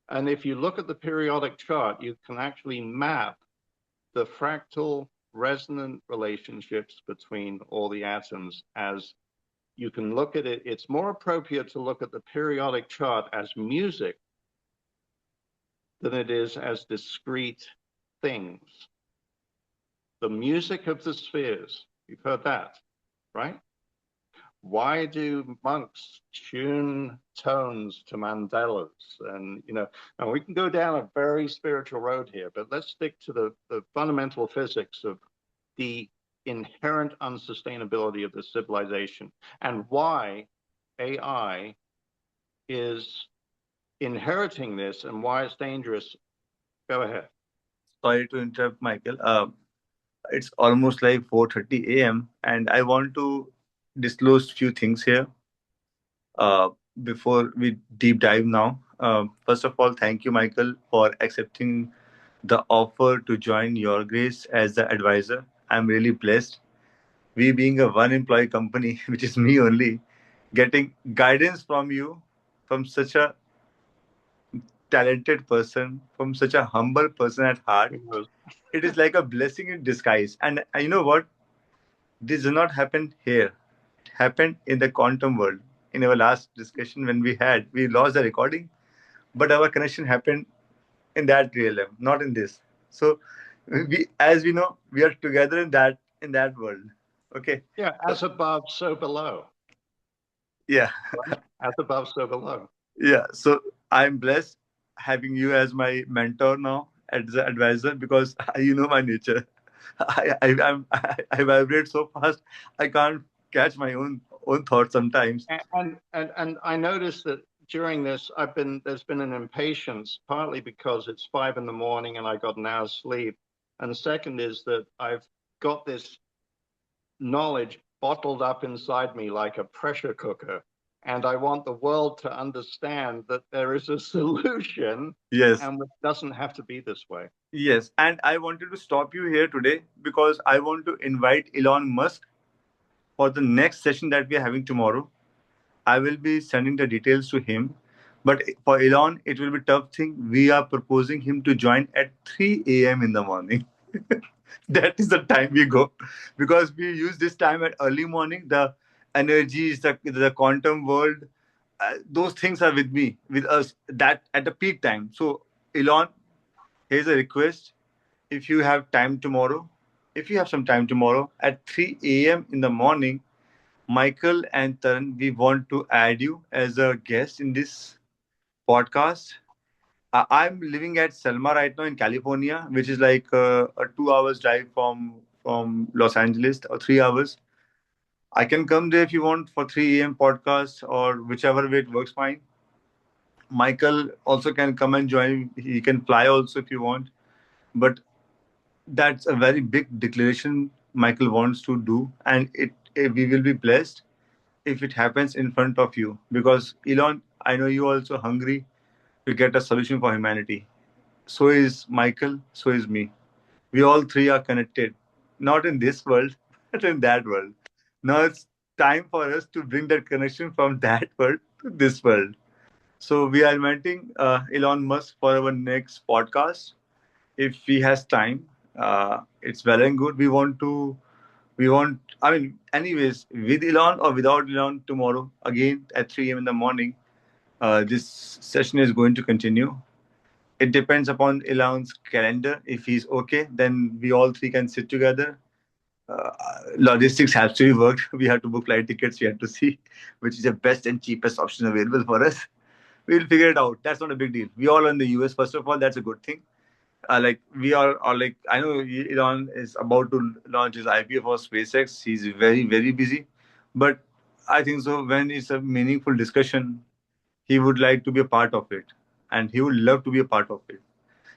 And if you look at the periodic chart, you can actually map the fractal resonant relationships between all the atoms. As you can look at it, it's more appropriate to look at the periodic chart as music than it is as discrete things. The music of the spheres, you've heard that, right? Why do monks tune tones to mandalas? And we can go down a very spiritual road here, but let's stick to the fundamental physics of the inherent unsustainability of the civilization and why AI is inheriting this and why it's dangerous. Go ahead. Sorry to interrupt, Michael. It's almost like 4:30 a.m. and I want to disclose few things here uh, before we deep dive now. First of all, thank you, Michael, for accepting the offer to join Your Grace as the advisor. I'm really blessed. We being a one employee company, which is me only, getting guidance from you, from such a talented person, from such a humble person at heart, it is like a blessing in disguise. And you know what? This did not happen here. It happened in the quantum world. In our last discussion, when we lost the recording, but our connection happened in that realm, not in this. So, as we know, we are together in that world. Okay. Yeah, So, as above, so below. yeah, Right? As above, so below. yeah. So I'm blessed having you as my mentor now, as the advisor, because you know my nature. I vibrate so fast, I can't catch my own thoughts sometimes. And I noticed that during this, there's been an impatience, partly because it's 5 in the morning and I got an hour's sleep, and second is that I've got this knowledge bottled up inside me like a pressure cooker, and I want the world to understand that there is a solution, Yes. and it doesn't have to be this way. Yes. And I wanted to stop you here today because I want to invite Elon Musk for the next session that we are having tomorrow. I will be sending the details to him. But for Elon, it will be tough thing. We are proposing him to join at 3 a.m. in the morning. That is the time we go because we use this time at early morning. The energies, the quantum world, those things are with me, with us. That at the peak time. So Elon, here's a request. If you have time tomorrow, if you have some time tomorrow at 3 a.m. in the morning, Michael and Taran, we want to add you as a guest in this podcast. I'm living at Selma right now in California, which is like a 2 hours drive from Los Angeles, or 3 hours. I can come there if you want for 3 a.m. podcast or whichever way it works fine. Michael also can come and join. He can fly also if you want. But that's a very big declaration Michael wants to do, and we will be blessed if it happens in front of you. Because Elon, I know you are also hungry to get a solution for humanity. So is Michael, so is me. We all three are connected, not in this world, but in that world. Now it's time for us to bring that connection from that world to this world. So we are inviting Elon Musk for our next podcast. If he has time, it's well and good. I mean, anyways, with Elon or without Elon, tomorrow again at 3 a.m. in the morning, this session is going to continue. It depends upon Elon's calendar. If he's okay, then we all three can sit together. Uh, Logistics has to be worked. We have to book flight tickets. We have to see which is the best and cheapest option available for us. We'll figure it out. That's not a big deal. We all are in the US. First of all, that's a good thing. Like we are like I know Elon is about to launch his IPO for SpaceX. He's very busy, but I think so when it's a meaningful discussion, he would like to be a part of it, and he would love to be a part of it.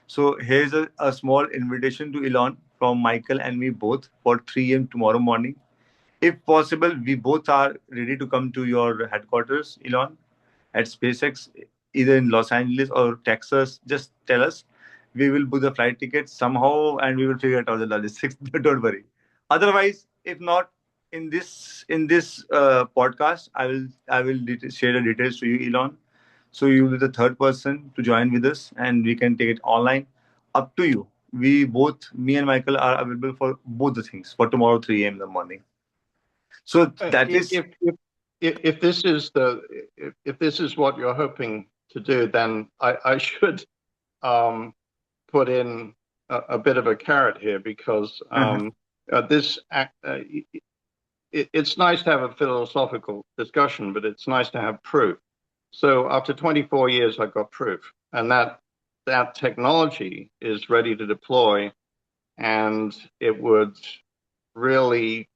So here's a small invitation to Elon from Michael and me both for 3 a.m. tomorrow morning. If possible, we both are ready to come to your headquarters, Elon, at SpaceX, either in Los Angeles or Texas. Just tell us. We will book the flight tickets somehow, and we will figure it out the logistics. Don't worry. Otherwise, if not in this podcast, I will share the details to you, Elon. So you will be the third person to join with us, and we can take it online. Up to you. We both, me and Michael, are available for both the things for tomorrow 3 a.m. in the morning. So that is. If this is if this is what you're hoping to do, then I should um, put in a bit of a carrot here because this it's nice to have a philosophical discussion, but it's nice to have proof. So after 24 years, I got proof, and that technology is ready to deploy, and it would really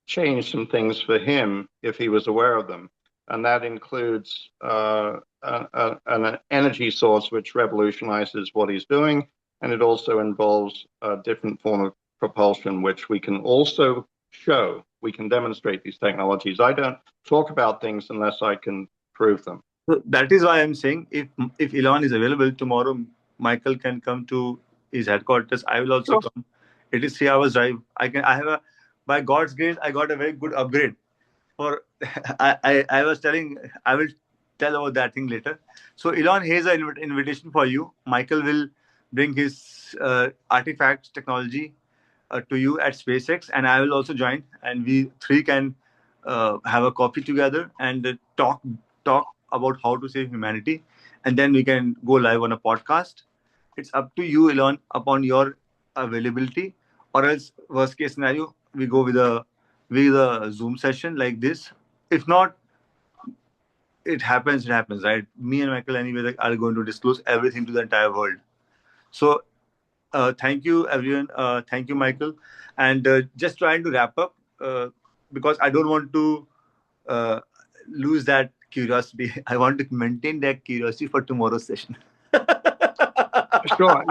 change some things for him if he was aware of them. And that includes an energy source which revolutionizes what he's doing. And it also involves a different form of propulsion, which we can also show. We can demonstrate these technologies. I don't talk about things unless I can prove them. So that is why I'm saying if Elon is available tomorrow, Michael can come to his headquarters. I will also Sure. come. It is 3 hours drive. I have a by God's grace I got a very good upgrade for I was telling I will tell about that thing later. So Elon, here's an invitation for you. Michael will bring his artifacts technology to you at SpaceX, and I will also join, and we three can have a coffee together and talk about how to save humanity, and then we can go live on a podcast. It's up to you, Elon, upon your availability, or else worst case scenario, we go with a Zoom session like this. If not, it happens. It happens, right? Me and Michael anyway are going to disclose everything to the entire world. So thank you, everyone. Thank you, Michael. And just trying to wrap up because I don't want to uh, lose that curiosity. I want to maintain that curiosity for tomorrow's session. Sure.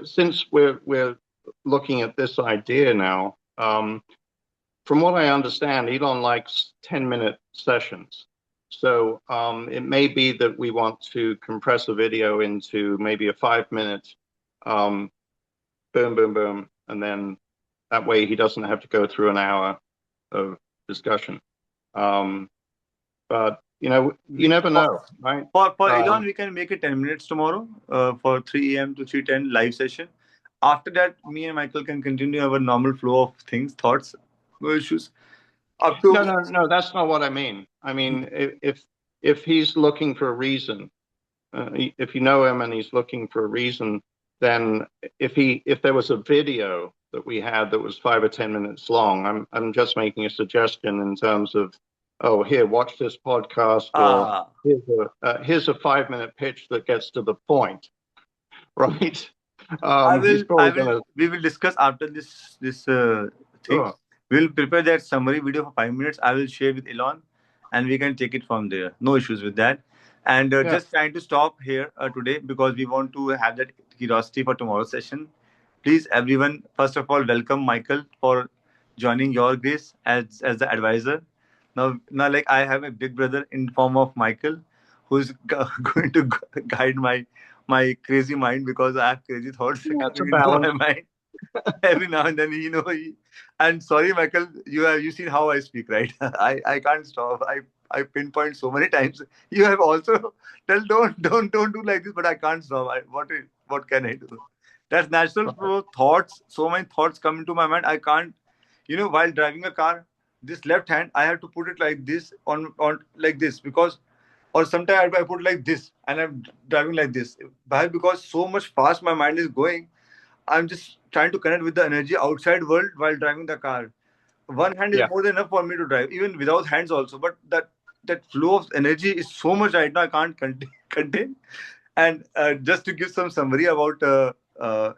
Since we're looking at this idea now, from what I understand, Elon likes 10-minute sessions. So it may be that we want to compress a video into maybe a 5 minute um, boom, boom, boom, and then that way he doesn't have to go through an hour of discussion. Um, but you never For, know, right? for Uh, Elon, we can make it 10 minutes tomorrow for 3 a.m. to 3:10 live session. After that, me and Michael can continue our normal flow of things, thoughts, no issues. Up no, to no, no, that's not what I mean. I mean, if he's looking for a reason, if you know him and he's looking for a reason, then if there was a video that we had that was 5 or 10 minutes long, I'm just making a suggestion in terms of, oh, here, watch this podcast, or ah, here's a 5 minute pitch that gets to the point, right? He's I probably will. gonna. We will discuss after this thing. Sure. We'll prepare that summary video for 5 minutes. I will share with Elon, and we can take it from there. No issues with that. And Yeah. just trying to stop here today because we want to have that curiosity for tomorrow's session. Please, everyone, first of all, welcome Michael for joining your grace as the advisor. Now, like I have a big brother in form of Michael, who's going to guide my crazy mind because I have crazy thoughts Yeah, it's a coming into my balance. mind every now and then. And sorry, Michael, you seen how I speak, right? I can't stop. I pinpoint so many times. You have also tell don't do like this, but I can't stop. What can I do? That's natural flow thoughts. So many thoughts come into my mind. I can't. While driving a car, this left hand I have to put it like this on like this because, or sometimes I put like this and I'm driving like this. Why? Because so much fast my mind is going. I'm just trying to connect with the energy outside world while driving the car. One hand is Yeah. more than enough for me to drive, even without hands also. But that flow of energy is so much right now I can't contain. contain. And just to give some summary about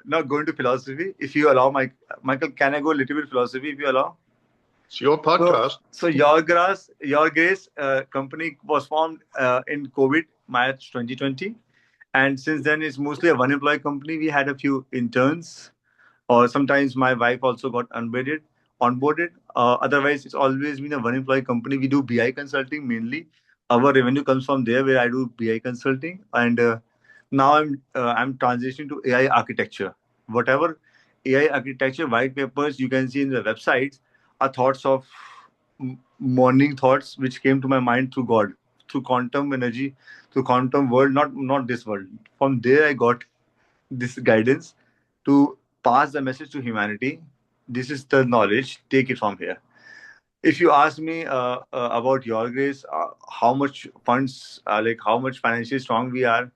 now going to philosophy, if you allow, Michael, can I go a little bit philosophy if you allow? It's your So, podcast. so your grace company was formed in COVID March 2020, and since then it's mostly a one employee company. We had a few interns, or sometimes my wife also got onboarded. Otherwise, it's always been a one employee company. We do BI consulting mainly. Our revenue comes from there, where I do BI consulting, and now I'm transitioning to AI architecture. Whatever AI architecture white papers you can see in the websites are thoughts of morning thoughts which came to my mind through God, through quantum energy, through quantum world, not this world. From there, I got this guidance to pass the message to humanity. This is the knowledge. Take it from here. If you ask me about your grace, how much funds, like how much financially strong we are,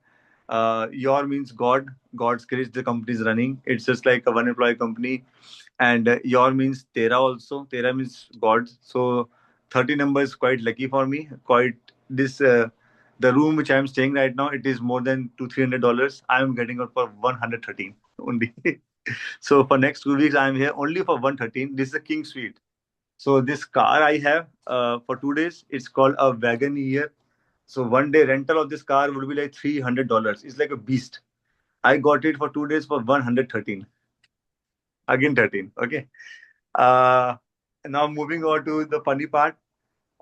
your means God's grace. The company is running. It's just like a one employee company, and your means Tera also. Tera means God. So 30 number is quite lucky for me. Quite this. The room which I am staying right now, it is more than $200-300. I am getting it for 113 only. So for next 2 weeks, I am here only for 113. This is a king suite. So this car I have for 2 days, it's called a Wagoneer. So one day rental of this car would be like $300. It's like a beast. I got it for 2 days for 113. Again 13. Okay. Uh, Now moving on to the funny part.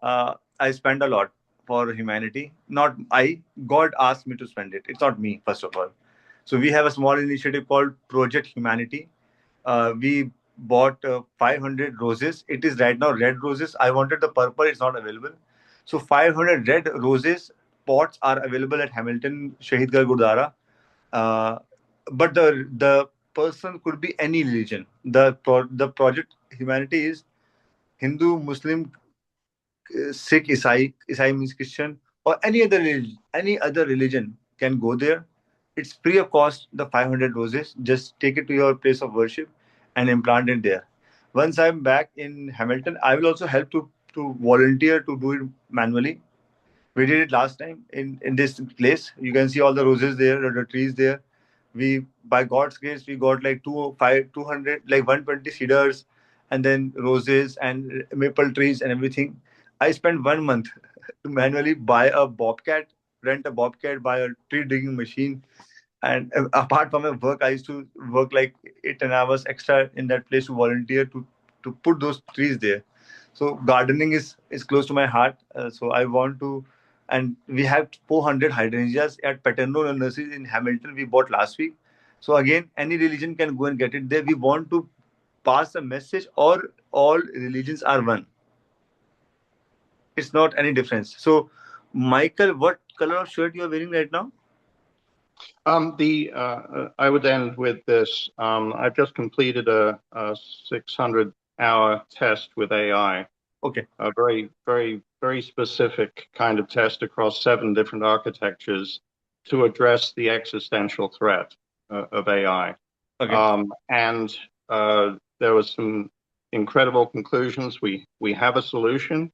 I spend a lot for humanity. Not I. God asked me to spend it. It's not me, first of all. So we have a small initiative called Project Humanity. We bought 500 roses. It is right now red roses. I wanted the purple. It's not available. So 500 red roses pots are available at Hamilton Shahid Garh Gurdwara. Uh, but the person could be any religion. The project humanity is Hindu, Muslim, Sikh, Isai means Christian, or any other religion can go there. It's free of cost. The 500 roses, just take it to your place of worship and implant it there. Once I'm back in Hamilton, I will also help to volunteer to do it manually. We did it last time in this place. You can see all the roses there, the trees there. We, by God's grace, we got like 200, like 120 cedars, and then roses and maple trees and everything. I spent 1 month to manually buy a bobcat, rent a bobcat, buy a tree digging machine. And apart from my work, I used to work like 8 10 hours extra in that place to volunteer to put those trees there. So gardening is close to my heart. So I want to, and we have 400 hydrangeas at Paterno Nurseries in Hamilton. We bought last week. So again, any religion can go and get it there. We want to pass a message, or all religions are one. It's not any difference. So, Michael, what color of shirt you are wearing right now? The I would end with this. I've just completed a 600-hour test with AI, Okay. a very specific kind of test across 7 different architectures to address the existential threat of AI. Okay. And there was some incredible conclusions. We have a solution.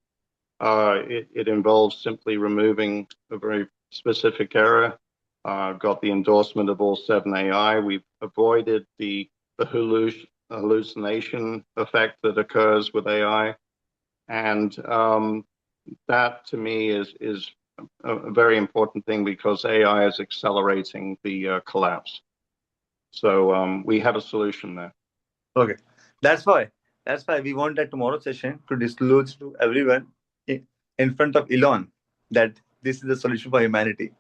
It involves simply removing a very specific error. Got the endorsement of all 7 AI. We've avoided the hallucination effect that occurs with AI, and that to me is a very important thing because AI is accelerating the collapse. So we have a solution there. Okay. That's why. That's why we want that tomorrow session to disclose to everyone in front of Elon that this is the solution for humanity.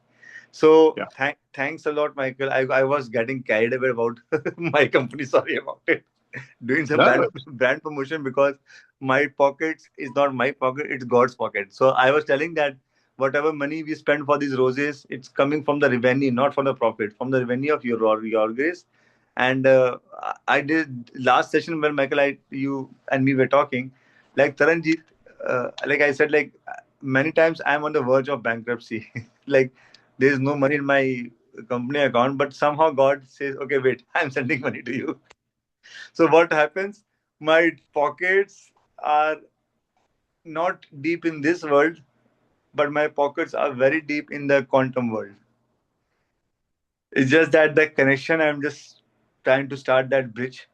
So Yeah. thanks a lot, Michael. I was getting carried away about my company. Sorry about it. Doing some No, brand promotion because my pockets is not my pocket, it's God's pocket. So I was telling that whatever money we spend for these roses, it's coming from the revenue, not from the profit, from the revenue of your grace. And I did last session when Michael, you and me were talking, like Taranjeet, like I said, like many times I'm on the verge of bankruptcy. Like there's no money in my company account, but somehow God says, okay, wait, I'm sending money to you. So what happens? My pockets are not deep in this world, but my pockets are very deep in the quantum world. It's just that the connection, I'm just trying to start that bridge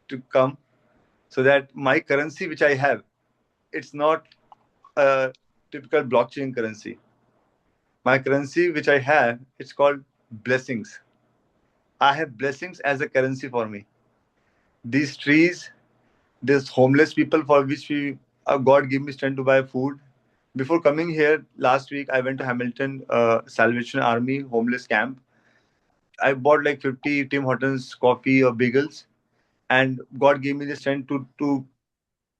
to come so that my currency, which I have, it's not a typical blockchain currency. My currency, which I have, it's called blessings. I have blessings as a currency for me. These trees, these homeless people for which we God gave me strength to buy food. Before coming here last week, I went to Hamilton Salvation Army homeless camp. I bought like 50 Tim Hortons coffee or bagels, and God gave me the strength to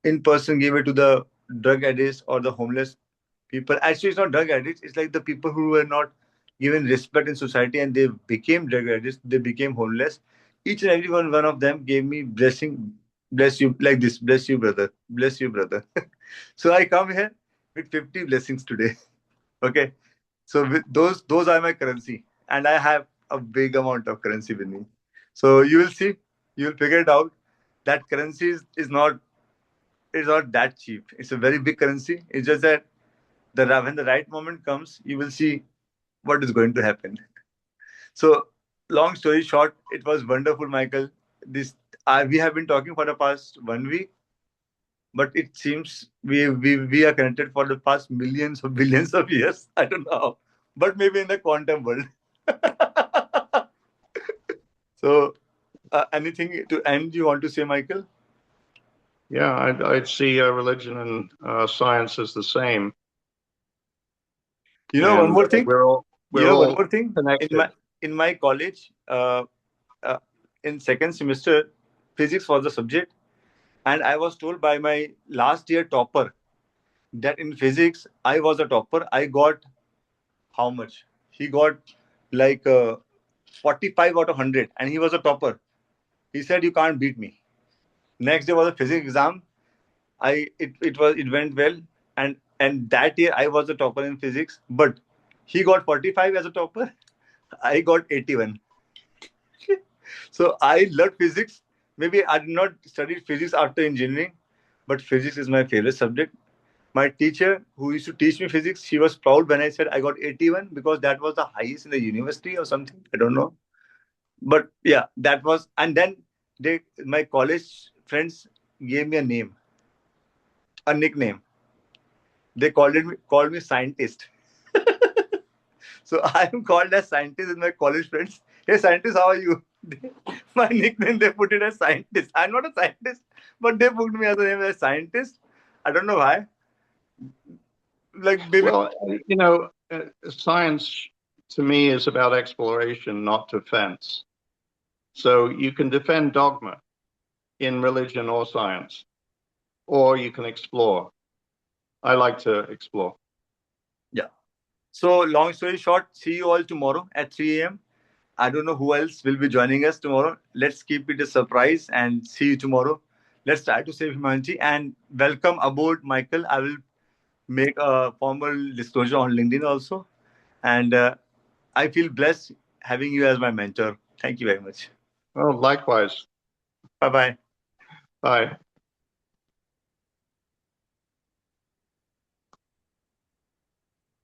in person give it to the drug addicts or the homeless people. Actually, it's not drug addicts. It's like the people who were not given respect in society and they became drug addicts. They became homeless. Each and every one of them gave me blessing. Bless you like this. Bless you, brother. Bless you, brother. So I come here with 50 blessings today. Okay. So with those are my currency, and I have a big amount of currency with me. So you will see, you will figure it out. That currency is not that cheap. It's a very big currency. It's just that when the right moment comes, you will see what is going to happen. So long story short, it was wonderful, Michael. This we have been talking for the past 1 week, but it seems we are connected for the past millions of billions of years. I don't know how, but maybe in the quantum world. So, anything to end you want to say, Michael? yeah, I'd see religion and science as the same, You know one and more thing. You we're know one all more thing. connected. In my college, uh, in second semester, physics was the subject, and I was told by my last year topper that in physics I was a topper. I got how much? He got like 45 out of 100, and he was a topper. He said, "You can't beat me." Next day was a physics exam. It went well, and that year I was the topper in physics. But he got 45 as a topper. I got 81. So I love physics. Maybe I did not study physics after engineering, but physics is my favorite subject. My teacher, who used to teach me physics, she was proud when I said I got 81 because that was the highest in the university or something. I don't know. But yeah, that was. And then my college friends gave me a name, a nickname. They called me scientist. So I am called as scientist with my college friends. Hey, scientist, how are you? My nickname, they put it as scientist. I'm not a scientist, but they put me as a name as scientist. I don't know why. Like maybe. Well, science to me is about exploration, not defense. So you can defend dogma in religion or science, or you can explore. I like to explore. Yeah. So long story short, see you all tomorrow at 3 a.m. I don't know who else will be joining us tomorrow. Let's keep it a surprise and see you tomorrow. Let's try to save humanity and welcome aboard, Michael. I will make a formal disclosure on LinkedIn also. And I feel blessed having you as my mentor. Thank you very much. Oh, likewise. Bye bye. Bye.